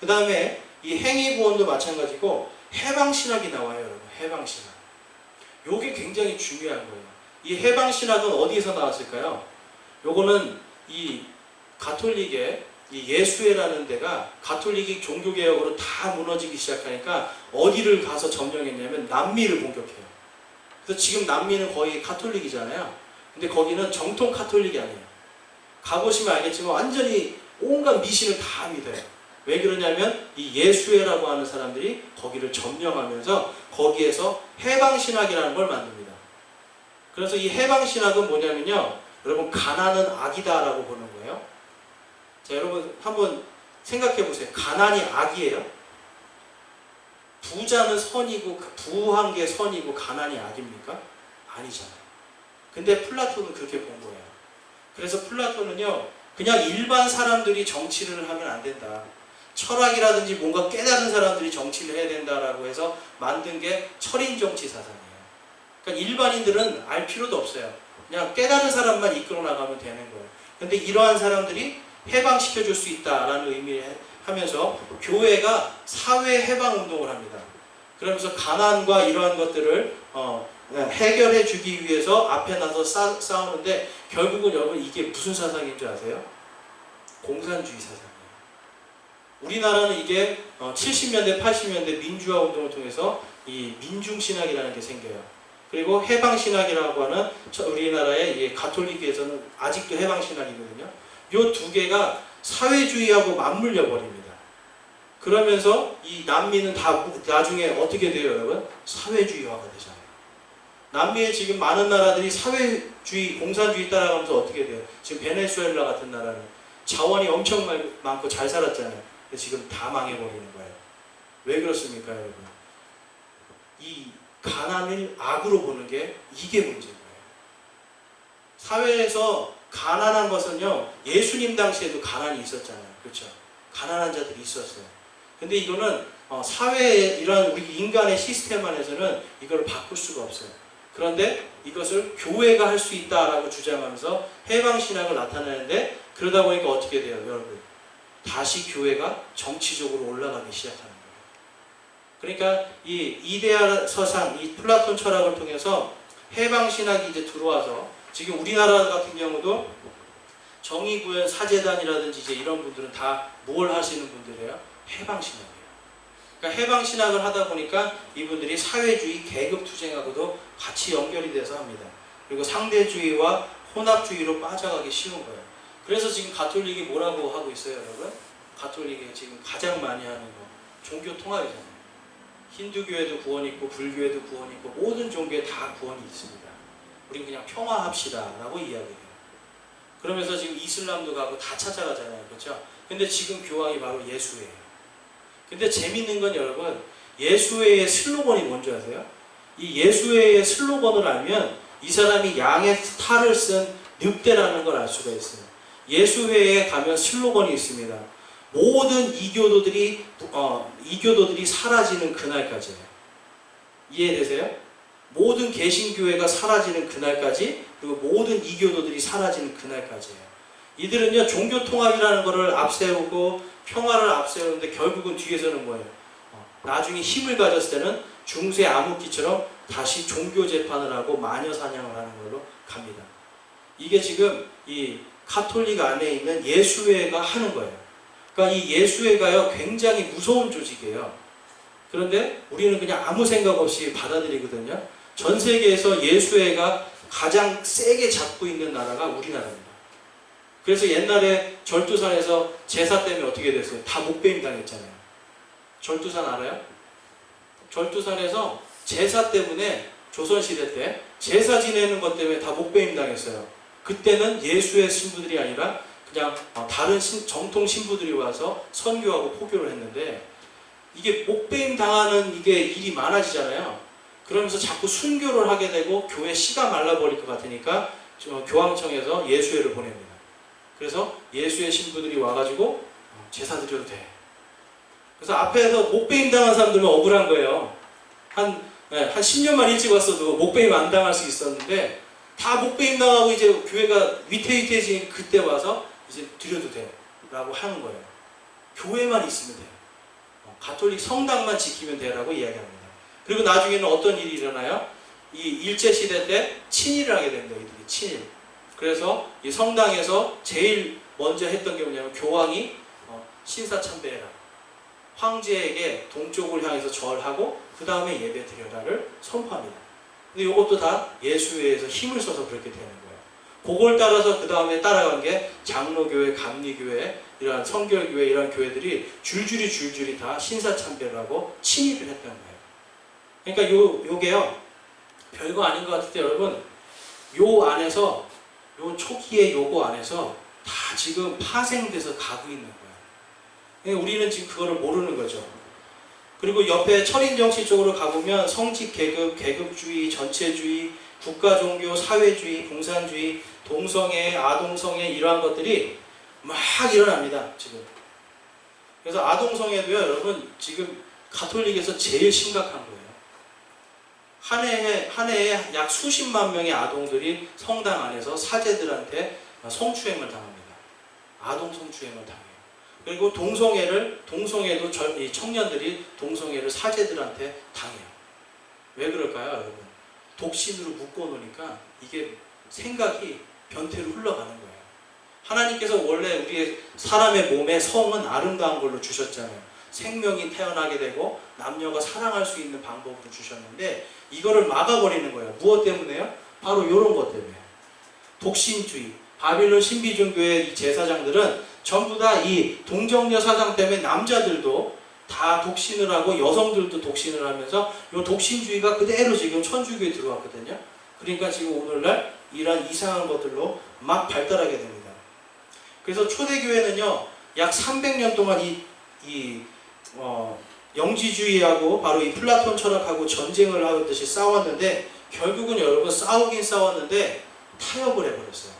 그 다음에 이 행위구원도 마찬가지고 해방신학이 나와요, 여러분. 해방신학. 요게 굉장히 중요한 거예요. 이 해방신학은 어디에서 나왔을까요? 요거는 이 가톨릭의 이 예수회라는 데가 가톨릭이 종교개혁으로 다 무너지기 시작하니까 어디를 가서 점령했냐면 남미를 공격해요. 그래서 지금 남미는 거의 가톨릭이잖아요. 근데 거기는 정통 가톨릭이 아니에요. 가보시면 알겠지만 완전히 온갖 미신을 다 믿어요. 왜 그러냐면 이 예수회라고 하는 사람들이 거기를 점령하면서 거기에서 해방신학이라는 걸 만듭니다. 그래서 이 해방신학은 뭐냐면요. 여러분 가난은 악이다라고 보는 거예요. 자, 여러분 한번 생각해 보세요. 가난이 악이에요? 부자는 선이고 부한 게 선이고 가난이 악입니까? 아니잖아요. 근데 플라톤은 그렇게 본 거예요. 그래서 플라톤은요, 그냥 일반 사람들이 정치를 하면 안 된다. 철학이라든지 뭔가 깨달은 사람들이 정치를 해야 된다라고 해서 만든 게 철인정치 사상이에요. 그러니까 일반인들은 알 필요도 없어요. 그냥 깨달은 사람만 이끌어 나가면 되는 거예요. 근데 이러한 사람들이 해방시켜줄 수 있다라는 의미를 하면서 교회가 사회 해방 운동을 합니다. 그러면서 가난과 이러한 것들을 해결해 주기 위해서 앞에 나서 싸우는데 결국은 여러분 이게 무슨 사상인 줄 아세요? 공산주의 사상이에요. 우리나라는 이게 70년대, 80년대 민주화 운동을 통해서 이 민중신학이라는 게 생겨요. 그리고 해방신학이라고 하는 우리나라의 이 가톨릭에서는 아직도 해방신학이거든요. 이 두 개가 사회주의하고 맞물려 버립니다. 그러면서 이 남미는 다 나중에 어떻게 돼요, 여러분? 사회주의화가 되잖아요. 남미에 지금 많은 나라들이 사회주의, 공산주의 따라가면서 어떻게 돼요? 지금 베네수엘라 같은 나라는 자원이 엄청 많고 잘 살았잖아요. 근데 지금 다 망해버리는 거예요. 왜 그렇습니까, 여러분? 이 가난을 악으로 보는 게 이게 문제인 거예요. 사회에서 가난한 것은요, 예수님 당시에도 가난이 있었잖아요. 그렇죠? 가난한 자들이 있었어요. 근데 이거는 사회의 이런 우리 인간의 시스템 안에서는 이걸 바꿀 수가 없어요. 그런데 이것을 교회가 할 수 있다라고 주장하면서 해방신학을 나타내는데 그러다 보니까 어떻게 돼요, 여러분? 다시 교회가 정치적으로 올라가기 시작하는 거예요. 그러니까 이 이데아 서상, 이 플라톤 철학을 통해서 해방신학이 이제 들어와서 지금 우리나라 같은 경우도 정의구현 사재단이라든지 이제 이런 분들은 다 뭘 하시는 분들이에요? 해방신학이에요. 그러니까 해방신학을 하다 보니까 이분들이 사회주의 계급투쟁하고도 같이 연결이 돼서 합니다. 그리고 상대주의와 혼합주의로 빠져가기 쉬운 거예요. 그래서 지금 가톨릭이 뭐라고 하고 있어요, 여러분? 가톨릭이 지금 가장 많이 하는 거 종교 통합이잖아요. 힌두교에도 구원이 있고 불교에도 구원이 있고 모든 종교에 다 구원이 있습니다. 우린 그냥 평화합시다 라고 이야기해요. 그러면서 지금 이슬람도 가고 다 찾아가잖아요. 그렇죠? 근데 지금 교황이 바로 예수회예요. 근데 재밌는 건 여러분, 예수회의 슬로건이 뭔지 아세요? 이 예수회의 슬로건을 알면 이 사람이 양의 탈을 쓴 늑대라는 걸 알 수가 있어요. 예수회에 가면 슬로건이 있습니다. 모든 이교도들이 사라지는 그날까지예요. 이해되세요? 모든 개신교회가 사라지는 그날까지, 그리고 모든 이교도들이 사라지는 그날까지예요. 이들은요, 종교 통합이라는 것을 앞세우고 평화를 앞세우는데 결국은 뒤에서는 뭐예요? 나중에 힘을 가졌을 때는 중세 암흑기처럼 다시 종교 재판을 하고 마녀 사냥을 하는 걸로 갑니다. 이게 지금 이 가톨릭 안에 있는 예수회가 하는 거예요. 그러니까 이 예수회가요, 굉장히 무서운 조직이에요. 그런데 우리는 그냥 아무 생각 없이 받아들이거든요. 전 세계에서 예수회가 가장 세게 잡고 있는 나라가 우리나라입니다. 그래서 옛날에 절두산에서 제사 때문에 어떻게 됐어요? 다 목배임 당했잖아요. 절두산 알아요? 절두산에서 제사 때문에 조선시대 때 제사 지내는 것 때문에 다 목배임 당했어요. 그때는 예수의 신부들이 아니라 그냥 다른 정통 신부들이 와서 선교하고 포교를 했는데, 이게 목배임 당하는 이게 일이 많아지잖아요. 그러면서 자꾸 순교를 하게 되고 교회 씨가 말라버릴 것 같으니까 교황청에서 예수회를 보냅니다. 그래서 예수의 신부들이 와가지고 제사 드려도 돼. 그래서 앞에서 목배임 당한 사람들은 억울한 거예요. 한 10년만 일찍 왔어도 목배임 안 당할 수 있었는데, 다 목배임 당하고 이제 교회가 위태위태해진 그때 와서 이제 드려도 돼 라고 하는 거예요. 교회만 있으면 돼요. 가톨릭 성당만 지키면 돼라고 이야기합니다. 그리고 나중에는 어떤 일이 일어나요? 이 일제시대 때 친일을 하게 됩니다. 이들이 친일. 그래서 이 성당에서 제일 먼저 했던 게 뭐냐면 교황이 신사참배해라, 황제에게 동쪽을 향해서 절하고 그 다음에 예배 드려라를 선포합니다. 근데 이것도 다 예수회에서 힘을 써서 그렇게 되는 거예요. 그걸 따라서 그 다음에 따라간 게 장로교회, 감리교회, 이러한 성결교회, 이러한 교회들이 줄줄이 다 신사참배를 하고 친일을 했던 거예요. 그러니까 요게요, 별거 아닌 것 같을 때 여러분, 요 안에서, 요 초기의 요거 안에서 다 지금 파생돼서 가고 있는 거예요. 그러니까 우리는 지금 그거를 모르는 거죠. 그리고 옆에 철인정치 쪽으로 가보면 성직 계급, 계급주의, 전체주의, 국가종교, 사회주의, 공산주의, 동성애, 아동성애, 이러한 것들이 막 일어납니다, 지금. 그래서 아동성애도요, 여러분, 지금 가톨릭에서 제일 심각한 거예요. 한 해에 약 수십만 명의 아동들이 성당 안에서 사제들한테 성추행을 당합니다. 아동 성추행을 당해요. 그리고 동성애도 이 청년들이 동성애를 사제들한테 당해요. 왜 그럴까요, 여러분? 독신으로 묶어놓으니까 이게 생각이 변태로 흘러가는 거예요. 하나님께서 원래 우리의 사람의 몸에 성은 아름다운 걸로 주셨잖아요. 생명이 태어나게 되고 남녀가 사랑할 수 있는 방법으로 주셨는데 이거를 막아버리는 거예요. 무엇 때문에요? 바로 이런 것 때문에. 독신주의. 바빌론 신비종교의 이 제사장들은 전부 다 이 동정녀 사상 때문에 남자들도 다 독신을 하고 여성들도 독신을 하면서 이 독신주의가 그대로 지금 천주교에 들어왔거든요. 그러니까 지금 오늘날 이런 이상한 것들로 막 발달하게 됩니다. 그래서 초대교회는요, 약 300년 동안 영지주의하고 바로 이 플라톤 철학하고 전쟁을 하듯이 싸웠는데, 결국은 여러분 싸우긴 싸웠는데 타협을 해버렸어요.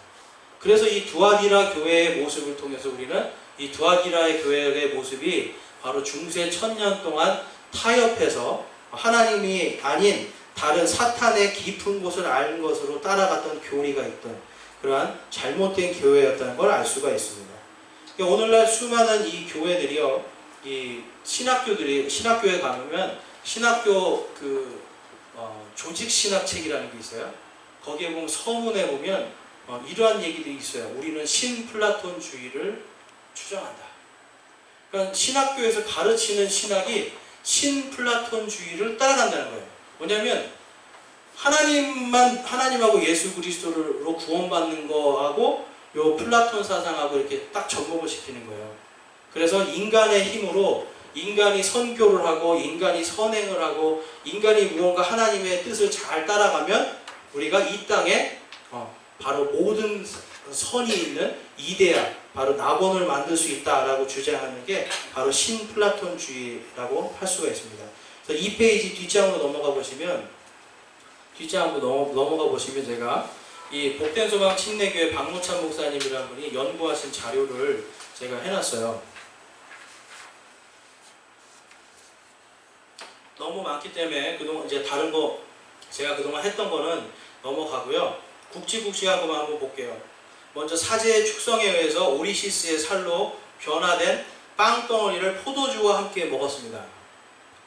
그래서 이 두아디라 교회의 모습을 통해서 우리는 이 두아디라의 교회의 모습이 바로 중세 1000년 동안 타협해서 하나님이 아닌 다른 사탄의 깊은 곳을 아는 것으로 따라갔던 교리가 있던 그러한 잘못된 교회였다는 걸 알 수가 있습니다. 오늘날 수많은 이 교회들이요, 이 신학교에 가보면 신학교 조직 신학책이라는 게 있어요. 거기에 보면 서문에 보면 이러한 얘기도 있어요. 우리는 신플라톤주의를 주장한다. 그러니까 신학교에서 가르치는 신학이 신플라톤주의를 따라간다는 거예요. 뭐냐면 하나님하고 예수 그리스도로 구원받는 거하고 요 플라톤 사상하고 이렇게 딱 접목을 시키는 거예요. 그래서 인간의 힘으로 인간이 선교를 하고 인간이 선행을 하고 인간이 무언가 하나님의 뜻을 잘 따라가면 우리가 이 땅에 바로 모든 선이 있는 이데아, 바로 낙원을 만들 수 있다라고 주장하는 게 바로 신플라톤주의라고 할 수가 있습니다. 그래서 이 페이지 뒷장으로 넘어가 보시면 제가 이 복된 소망 침례교회 박무찬 목사님이라는 분이 연구하신 자료를 제가 해놨어요. 너무 많기 때문에 그동안 이제 다른 거 제가 그동안 했던 거는 넘어가고요. 굵직굵직하고만 한번 볼게요. 먼저 사제의 축성에 의해서 오리시스의 살로 변화된 빵덩어리를 포도주와 함께 먹었습니다.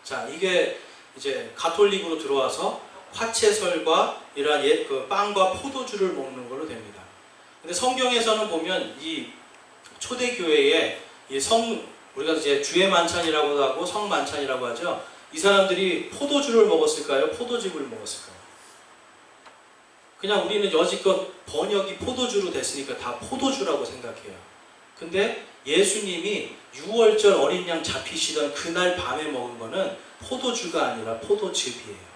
자, 이게 이제 가톨릭으로 들어와서 화채설과 이러한 그 빵과 포도주를 먹는 걸로 됩니다. 근데 성경에서는 보면 이 초대교회에 우리가 이제 주의 만찬이라고도 하고 성만찬이라고 하죠. 이 사람들이 포도주를 먹었을까요? 포도즙을 먹었을까요? 그냥 우리는 여지껏 번역이 포도주로 됐으니까 다 포도주라고 생각해요. 근데 예수님이 6월절 어린 양 잡히시던 그날 밤에 먹은 거는 포도주가 아니라 포도즙이에요.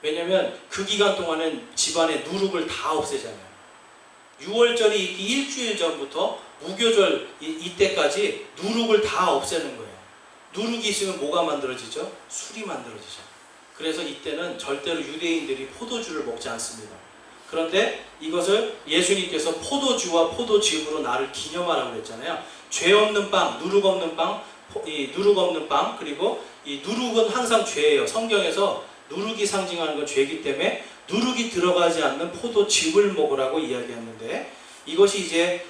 왜냐면 그 기간 동안은 집안에 누룩을 다 없애잖아요. 6월절이 있기 일주일 전부터 무교절 이때까지 누룩을 다 없애는 거예요. 누룩이 있으면 뭐가 만들어지죠? 술이 만들어지죠. 그래서 이때는 절대로 유대인들이 포도주를 먹지 않습니다. 그런데 이것을 예수님께서 포도주와 포도즙으로 나를 기념하라고 그랬잖아요. 죄 없는 빵, 누룩 없는 빵, 그리고 이 누룩은 항상 죄예요. 성경에서 누룩이 상징하는 건 죄이기 때문에 누룩이 들어가지 않는 포도즙을 먹으라고 이야기했는데, 이것이 이제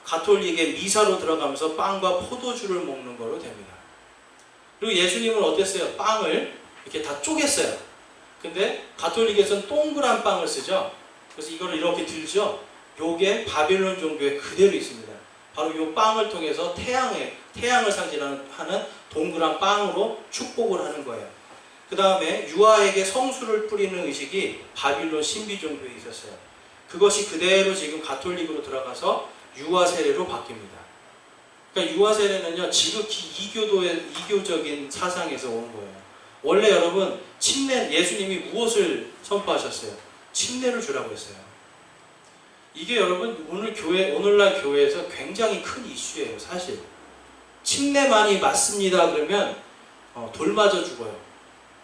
가톨릭의 미사로 들어가면서 빵과 포도주를 먹는 거로 됩니다. 그리고 예수님은 어땠어요? 빵을 이렇게 다 쪼갰어요. 근데 가톨릭에서는 동그란 빵을 쓰죠. 그래서 이거를 이렇게 들죠. 요게 바빌론 종교에 그대로 있습니다. 바로 요 빵을 통해서 태양을 상징하는 동그란 빵으로 축복을 하는 거예요. 그 다음에 유아에게 성수를 뿌리는 의식이 바빌론 신비 종교에 있었어요. 그것이 그대로 지금 가톨릭으로 들어가서 유아 세례로 바뀝니다. 그러니까 유아 세례는요, 지극히 이교적인 사상에서 온 거예요. 원래 여러분, 예수님이 무엇을 선포하셨어요? 침례를 주라고 했어요. 이게 여러분, 오늘날 교회에서 굉장히 큰 이슈예요, 사실. 침례만이 맞습니다 그러면 돌 맞아 죽어요.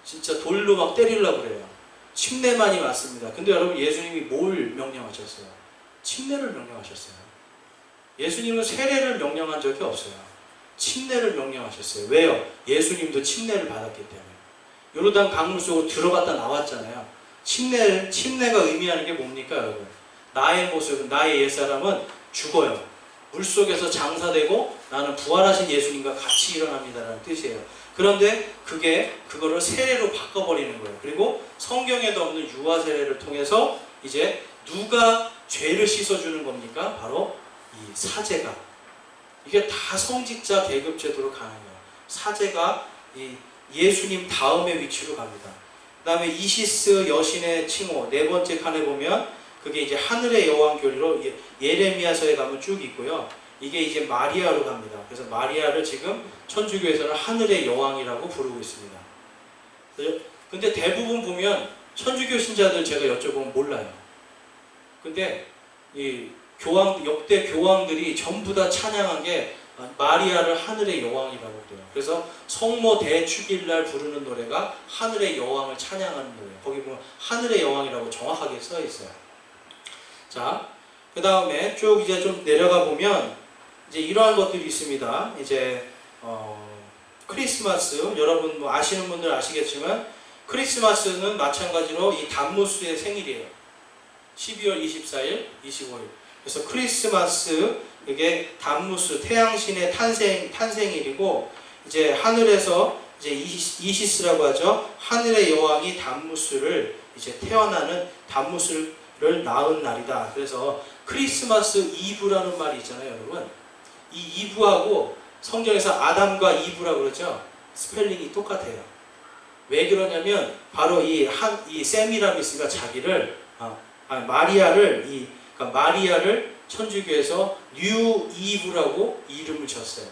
진짜 돌로 막 때리려고 그래요. 침례만이 맞습니다. 근데 여러분, 예수님이 뭘 명령하셨어요? 침례를 명령하셨어요. 예수님은 세례를 명령한 적이 없어요. 침례를 명령하셨어요. 왜요? 예수님도 침례를 받았기 때문에. 요르단 강물 속으로 들어갔다 나왔잖아요. 침례가 의미하는 게 뭡니까, 여러분? 나의 모습, 나의 옛사람은 죽어요. 물속에서 장사되고 나는 부활하신 예수님과 같이 일어납니다라는 뜻이에요. 그런데 그거를 세례로 바꿔버리는 거예요. 그리고 성경에도 없는 유아 세례를 통해서 이제 누가 죄를 씻어주는 겁니까? 바로 이 사제가. 이게 다 성직자 계급 제도로 가는 거예요. 사제가 이 예수님 다음의 위치로 갑니다. 그 다음에 이시스 여신의 칭호, 네 번째 칸에 보면 그게 이제 하늘의 여왕 교리로 예레미야서에 가면 쭉 있고요. 이게 이제 마리아로 갑니다. 그래서 마리아를 지금 천주교에서는 하늘의 여왕이라고 부르고 있습니다. 근데 대부분 보면 천주교 신자들 제가 여쭤보면 몰라요. 근데 이 역대 교황들이 전부 다 찬양한 게 마리아를 하늘의 여왕이라고 그래요. 그래서 성모 대축일날 부르는 노래가 하늘의 여왕을 찬양하는 노래예요. 거기 보면 하늘의 여왕이라고 정확하게 써 있어요. 자, 그 다음에 쭉 이제 좀 내려가 보면 이제 이러한 것들이 있습니다. 이제 크리스마스, 여러분 뭐 아시는 분들 아시겠지만 크리스마스는 마찬가지로 이 담무스의 생일이에요. 12월 24일, 25일. 그래서 크리스마스, 이게 담무스, 태양신의 탄생일이고, 이제 하늘에서 이제 이시스라고 하죠. 하늘의 여왕이 담무스를 이제 태어나는 담무스를 낳은 날이다. 그래서 크리스마스 이브라는 말이 있잖아요, 여러분. 이 이브하고 성경에서 아담과 이브라고 그러죠. 스펠링이 똑같아요. 왜 그러냐면 바로 이 세미라미스가 자기를 그러니까 마리아를 천주교에서 뉴 이브라고 이름을 졌어요.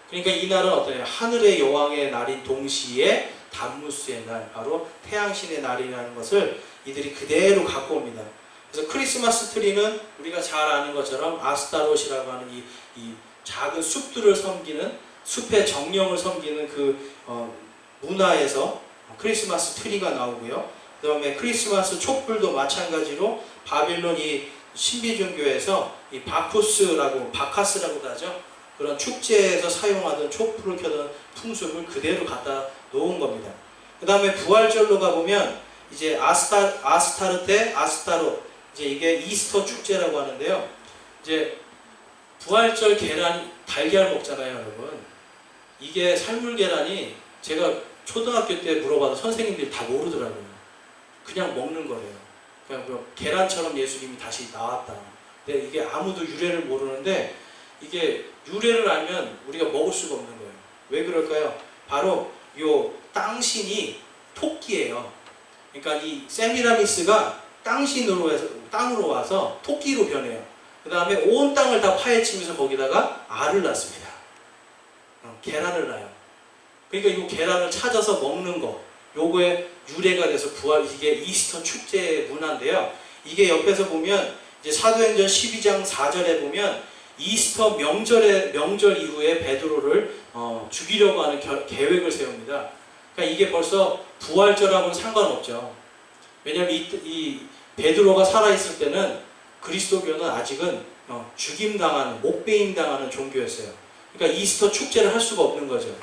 그러니까 이 날은 어떠냐? 하늘의 여왕의 날인 동시에 담무스의 날, 바로 태양신의 날이라는 것을 이들이 그대로 갖고 옵니다. 그래서 크리스마스 트리는 우리가 잘 아는 것처럼 아스타롯이라고 하는 이 작은 숲들을 섬기는, 숲의 정령을 섬기는 그 문화에서 크리스마스 트리가 나오고요. 그 다음에 크리스마스 촛불도 마찬가지로 바빌론 이 신비종교에서 이 바카스라고 하죠. 그런 축제에서 사용하던 촛불을 켜던 풍습을 그대로 갖다 놓은 겁니다. 그 다음에 부활절로 가보면 이제 아스타르테, 아스타롯, 이제 이게 이스터 축제라고 하는데요. 이제 부활절 계란, 달걀 먹잖아요, 여러분. 이게 삶을 계란이 제가 초등학교 때 물어봐도 선생님들이 다 모르더라고요. 그냥 먹는 거래요. 그냥 뭐 계란처럼 예수님이 다시 나왔다. 근데 이게 아무도 유래를 모르는데 이게 유래를 알면 우리가 먹을 수가 없는 거예요. 왜 그럴까요? 바로 요 땅신이 토끼예요. 그러니까 이 세미라미스가 땅으로 와서 토끼로 변해요. 그 다음에 온 땅을 다 파헤치면서 거기다가 알을 낳습니다. 계란을 낳아요. 그러니까 이 계란을 찾아서 먹는 거, 요거에 유래가 돼서 이게 이스터 축제의 문화인데요. 이게 옆에서 보면 이제 사도행전 12장 4절에 보면 이스터 명절 이후에 베드로를 죽이려고 하는 계획을 세웁니다. 그러니까 이게 벌써 부활절하고는 상관없죠. 왜냐하면 이 베드로가 살아있을 때는 그리스도교는 아직은 죽임당하는, 목배임당하는 종교였어요. 그러니까 이스터 축제를 할 수가 없는 거죠.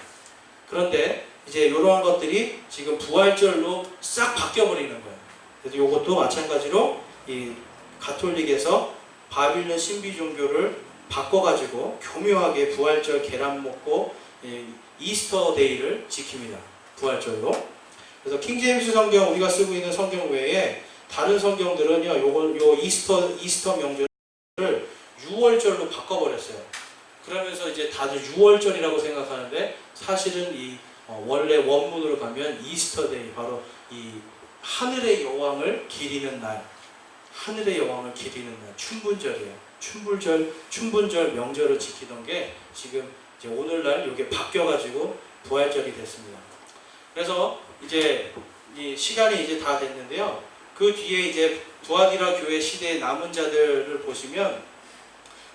그런데 이제 이러한 것들이 지금 부활절로 싹 바뀌어버리는 거예요. 그래서 이것도 마찬가지로 이 가톨릭에서 바빌론 신비 종교를 바꿔가지고 교묘하게 부활절 계란 먹고 이스터 데이를 지킵니다. 부활절로. 그래서 킹제임스 성경 우리가 쓰고 있는 성경 외에 다른 성경들은요, 요 이스터 명절을 6월절로 바꿔버렸어요. 그러면서 이제 다들 6월절이라고 생각하는데 사실은 원래 원문으로 가면 이스터 데이, 바로 이 하늘의 여왕을 기리는 날, 하늘의 여왕을 기리는 날, 춘분절이에요. 춘분절 명절을 지키던 게 지금 이제 오늘날 이게 바뀌어가지고 부활절이 됐습니다. 그래서 이제 이 시간이 이제 다 됐는데요. 그 뒤에 이제 두아디라 교회 시대의 남은 자들을 보시면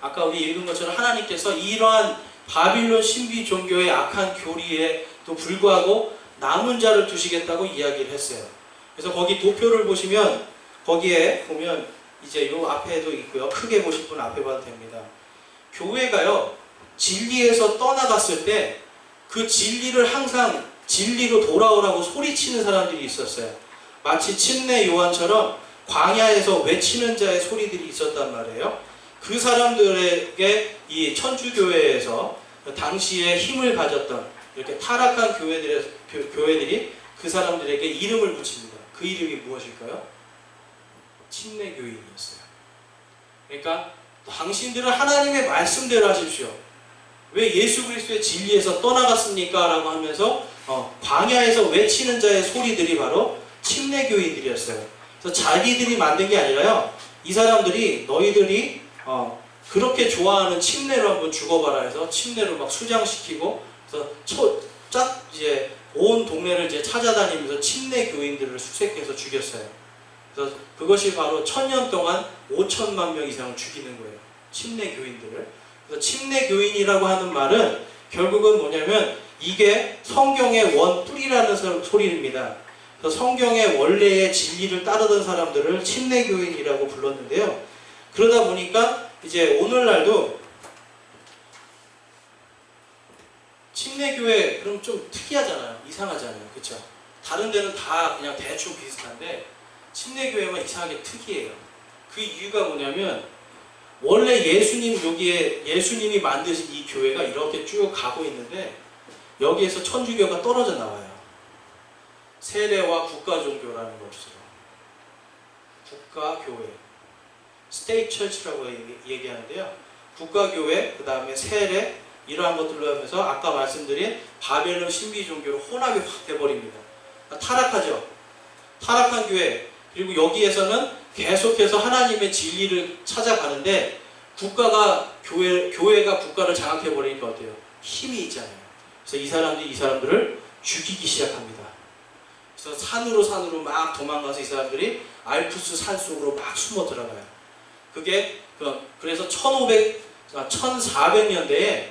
아까 우리 읽은 것처럼 하나님께서 이러한 바빌론 신비 종교의 악한 교리에도 불구하고 남은 자를 두시겠다고 이야기를 했어요. 그래서 거기 도표를 보시면 거기에 보면 이제 요 앞에도 있고요. 크게 보실 분 앞에 봐도 됩니다. 교회가요, 진리에서 떠나갔을 때 그 진리를 항상 진리로 돌아오라고 소리치는 사람들이 있었어요. 마치 침례 요한처럼 광야에서 외치는 자의 소리들이 있었단 말이에요. 그 사람들에게 이 천주교회에서 당시에 힘을 가졌던 이렇게 타락한 교회들이 그 사람들에게 이름을 붙입니다. 그 이름이 무엇일까요? 침례교인이었어요. 그러니까 당신들은 하나님의 말씀대로 하십시오. 왜 예수 그리스도의 진리에서 떠나갔습니까? 라고 하면서 광야에서 외치는 자의 소리들이 바로 침례교인들이었어요. 그래서 자기들이 만든 게 아니라요, 이 사람들이 너희들이 그렇게 좋아하는 침례로 한번 죽어봐라 해서 침례로 막 수장시키고, 그래서 이제 온 동네를 이제 찾아다니면서 침례교인들을 수색해서 죽였어요. 그래서 그것이 바로 1000년 동안 5천만 명 이상을 죽이는 거예요. 침례교인들을. 그래서 침례교인이라고 하는 말은 결국은 뭐냐면 이게 성경의 원뿌리라는 소리입니다. 그래서 성경의 원래의 진리를 따르던 사람들을 침례교인이라고 불렀는데요. 그러다 보니까 이제 오늘날도 침례교회 그럼 좀 특이하잖아요. 이상하잖아요. 그렇죠? 다른 데는 다 그냥 대충 비슷한데 침례교회만 이상하게 특이해요. 그 이유가 뭐냐면 원래 예수님이 만드신 이 교회가 이렇게 쭉 가고 있는데 여기에서 천주교가 떨어져 나와요. 세례와 국가종교라는 것으로. 국가교회. 스테이트 철치라고 얘기하는데요. 국가교회, 그 다음에 세례 이러한 것들로 하면서 아까 말씀드린 바벨론 신비 종교로 혼합이 확 돼버립니다. 타락하죠. 타락한 교회. 그리고 여기에서는 계속해서 하나님의 진리를 찾아가는데 국가가 교회가 국가를 장악해버리니까 어때요? 힘이 있잖아요. 그래서 이 사람들을 죽이기 시작합니다. 그래서 산으로 막 도망가서 이 사람들이 알프스 산 속으로 막 숨어 들어가요. 그게 그래서 1400년대에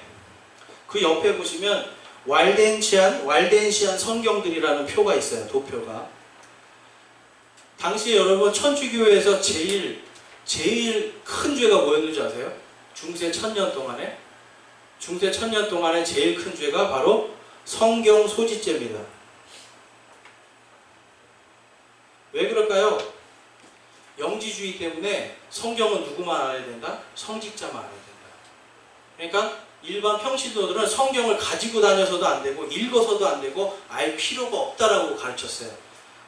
그 옆에 보시면 왈덴시안 성경들이라는 표가 있어요. 도표가. 당시에 여러분 천주교회에서 제일 큰 죄가 뭐였는지 아세요? 중세 1000년 동안에 제일 큰 죄가 바로 성경 소지죄입니다. 왜 그럴까요? 영지주의 때문에 성경은 누구만 알아야 된다? 성직자만 알아야 된다. 그러니까 일반 평신도들은 성경을 가지고 다녀서도 안 되고 읽어서도 안 되고 알 필요가 없다라고 가르쳤어요.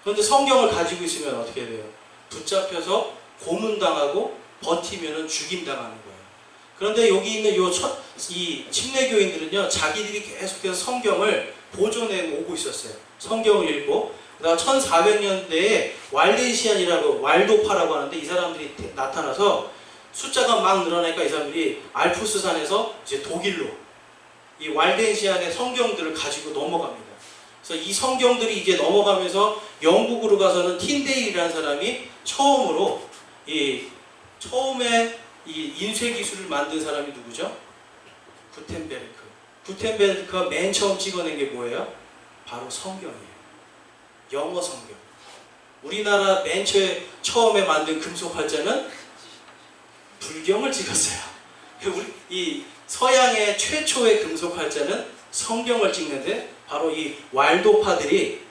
그런데 성경을 가지고 있으면 어떻게 돼요? 붙잡혀서 고문당하고 버티면은 죽임당하는 거예요. 그런데 여기 있는 이 침례교인들은요, 자기들이 계속해서 성경을 보존해 오고 있었어요. 성경을 읽고, 그다음 1400년대에 왈도파라고 하는데 이 사람들이 나타나서 숫자가 막 늘어나니까 이 사람들이 알프스산에서 이제 독일로 이 왈덴시안의 성경들을 가지고 넘어갑니다. 그래서 이 성경들이 이제 넘어가면서 영국으로 가서는 틴데일이라는 사람이 처음에 이 인쇄 기술을 만든 사람이 누구죠? 구텐베르크가 맨 처음 찍어낸 게 뭐예요? 바로 성경이에요. 영어 성경. 우리나라 맨 처음에 만든 금속 활자는 불경을 찍었어요. 이 서양의 최초의 금속 활자는 성경을 찍는데 바로 이 왈도파들이,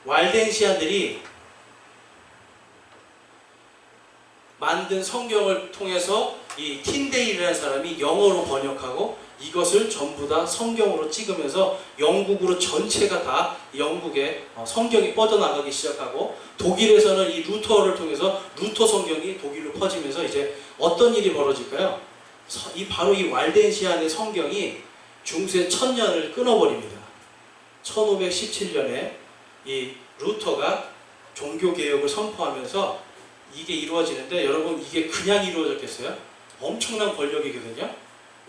왈덴시안들이 만든 성경을 통해서 이 틴데일이라는 사람이 영어로 번역하고 이것을 전부 다 성경으로 찍으면서 영국으로 전체가 다 영국에 성경이 뻗어나가기 시작하고, 독일에서는 이 루터를 통해서 루터 성경이 독일로 퍼지면서 이제 어떤 일이 벌어질까요? 바로 이 왈덴시안의 성경이 중세 1000년을 끊어버립니다. 1517년에 이 루터가 종교개혁을 선포하면서 이게 이루어지는데, 여러분 이게 그냥 이루어졌겠어요? 엄청난 권력이거든요.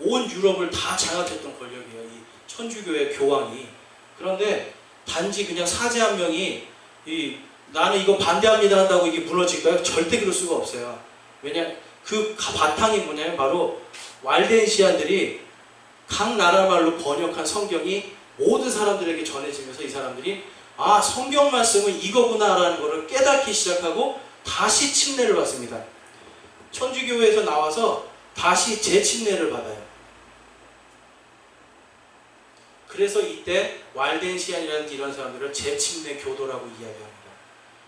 온 유럽을 다 장악했던 권력이에요, 이 천주교의 교황이. 그런데 단지 그냥 사제 한 명이 나는 이거 반대합니다 한다고 이게 무너질까요? 절대 그럴 수가 없어요. 왜냐, 그 바탕이 뭐냐면 바로 왈덴시안들이 각 나라 말로 번역한 성경이 모든 사람들에게 전해지면서 이 사람들이 성경 말씀은 이거구나라는 것을 깨닫기 시작하고 다시 침례를 받습니다. 천주교회에서 나와서 다시 재침례를 받아요. 그래서 이때 왈덴시안이라는 이런 사람들을 재침례 교도라고 이야기합니다.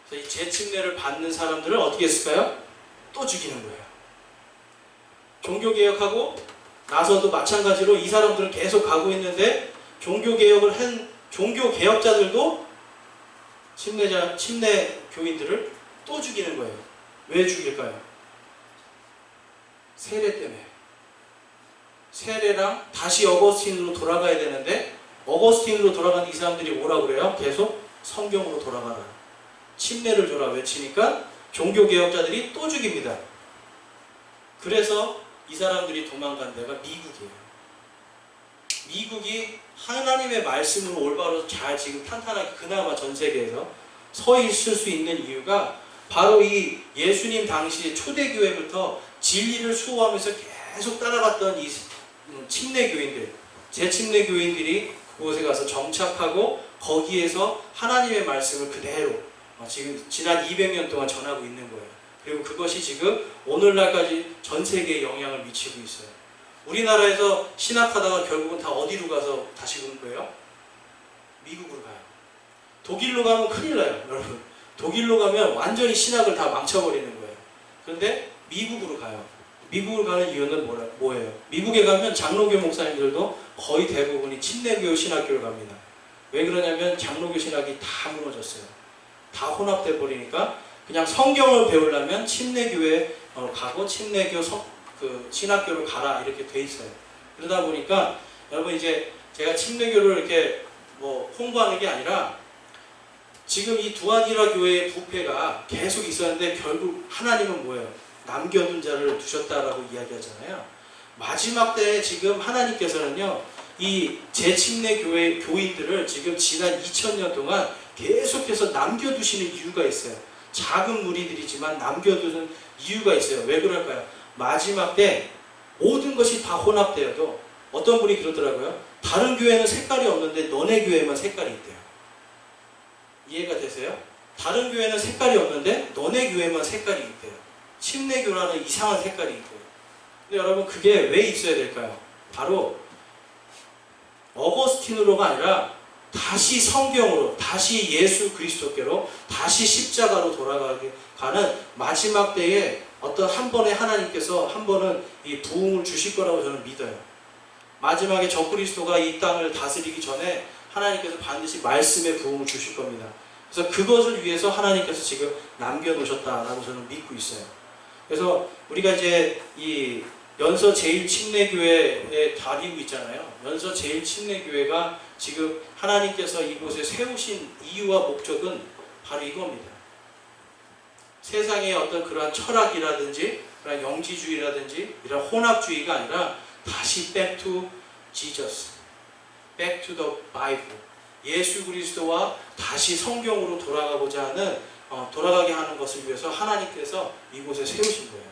그래서 이 재침례를 받는 사람들을 어떻게 했을까요? 또 죽이는 거예요. 종교개혁하고 나서도 마찬가지로 이 사람들은 계속 가고 있는데, 종교개혁을 한 종교개혁자들도 침례 교인들을 또 죽이는 거예요. 왜 죽일까요? 세례 때문에. 세례랑 다시 어거스틴으로 돌아가야 되는데, 어거스틴으로 돌아간 이 사람들이 뭐라고 그래요? 계속 성경으로 돌아가라, 침례를 줘라 외치니까 종교개혁자들이 또 죽입니다. 그래서 이 사람들이 도망간 데가 미국이에요. 미국이 하나님의 말씀으로 올바로 잘 지금 탄탄하게 그나마 전 세계에서 서 있을 수 있는 이유가 바로 이 예수님 당시 초대교회부터 진리를 수호하면서 계속 따라갔던 이 침례교인들, 재침례교인들이 그곳에 가서 정착하고 거기에서 하나님의 말씀을 그대로 지금 지난 200년 동안 전하고 있는 거예요. 그리고 그것이 지금 오늘날까지 전 세계에 영향을 미치고 있어요. 우리나라에서 신학하다가 결국은 다 어디로 가서 다시 오는 거예요? 미국으로 가요. 독일로 가면 큰일 나요, 여러분. 독일로 가면 완전히 신학을 다 망쳐버리는 거예요. 그런데 미국으로 가요. 미국을 가는 이유는 뭐예요? 미국에 가면 장로교 목사님들도 거의 대부분이 침례교 신학교를 갑니다. 왜 그러냐면 장로교 신학이 다 무너졌어요. 다 혼합돼 버리니까 그냥 성경을 배우려면 침례교회 가고 침례교 신학교를 가라 이렇게 돼 있어요. 그러다 보니까 여러분 이제 제가 침례교를 이렇게 뭐 홍보하는 게 아니라 지금 이 두아디라 교회의 부패가 계속 있었는데 결국 하나님은 뭐예요? 남겨둔 자를 두셨다라고 이야기하잖아요. 마지막 때에 지금 하나님께서는요, 이 재침례 교회 교인들을 지금 지난 2000년 동안 계속해서 남겨두시는 이유가 있어요. 작은 무리들이지만 남겨두는 이유가 있어요. 왜 그럴까요? 마지막 때 모든 것이 다 혼합되어도 어떤 분이 그러더라고요. 다른 교회는 색깔이 없는데 너네 교회만 색깔이 있대요. 이해가 되세요? 다른 교회는 색깔이 없는데 너네 교회만 색깔이 있대요. 침례교라는 이상한 색깔이 있대요. 근데 여러분 그게 왜 있어야 될까요? 바로 어거스틴으로가 아니라 다시 성경으로, 다시 예수 그리스도께로, 다시 십자가로 돌아가는 마지막 때에 어떤 한 번에 하나님께서 한 번은 이 부흥을 주실 거라고 저는 믿어요. 마지막에 적그리스도가 이 땅을 다스리기 전에 하나님께서 반드시 말씀의 부흥을 주실 겁니다. 그래서 그것을 위해서 하나님께서 지금 남겨놓으셨다라고 저는 믿고 있어요. 그래서 우리가 이제 이 연서 제1침례교회에 다니고 있잖아요. 연서 제1침례교회가 지금 하나님께서 이곳에 세우신 이유와 목적은 바로 이겁니다. 세상의 어떤 그러한 철학이라든지 그런 영지주의라든지 이런 혼합주의가 아니라 다시 back to Jesus, back to the Bible, 예수 그리스도와 다시 성경으로 돌아가고자 하는 돌아가게 하는 것을 위해서 하나님께서 이곳에 세우신 거예요.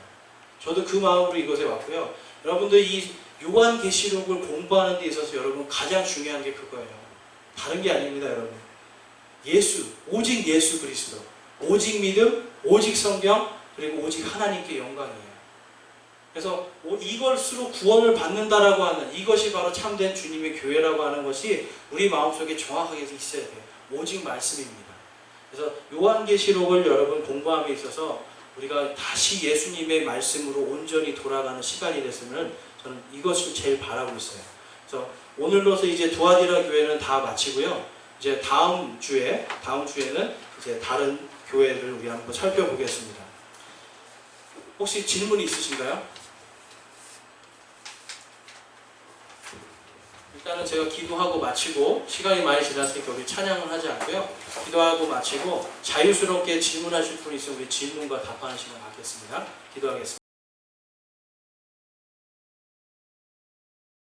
저도 그 마음으로 이곳에 왔고요. 여러분들 이 요한계시록을 공부하는 데 있어서 여러분 가장 중요한 게 그거예요. 다른 게 아닙니다, 여러분. 예수, 오직 예수 그리스도, 오직 믿음, 오직 성경, 그리고 오직 하나님께 영광이에요. 그래서 이것으로 구원을 받는다라고 하는 이것이 바로 참된 주님의 교회라고 하는 것이 우리 마음속에 정확하게 있어야 돼요. 오직 말씀입니다. 그래서 요한계시록을 여러분 공부함에 있어서 우리가 다시 예수님의 말씀으로 온전히 돌아가는 시간이 됐으면 저는 이것을 제일 바라고 있어요. 그래서 오늘로서 이제 두아디라 교회는 다 마치고요. 이제 다음 주에는 이제 다른 교회를 우리 한번 살펴보겠습니다. 혹시 질문 있으신가요? 일단은 제가 기도하고 마치고 시간이 많이 지났으니까 우리 찬양을 하지 않고요. 기도하고 마치고 자유스럽게 질문하실 분 있으면 우리 질문과 답하는 시간 갖겠습니다. 기도하겠습니다.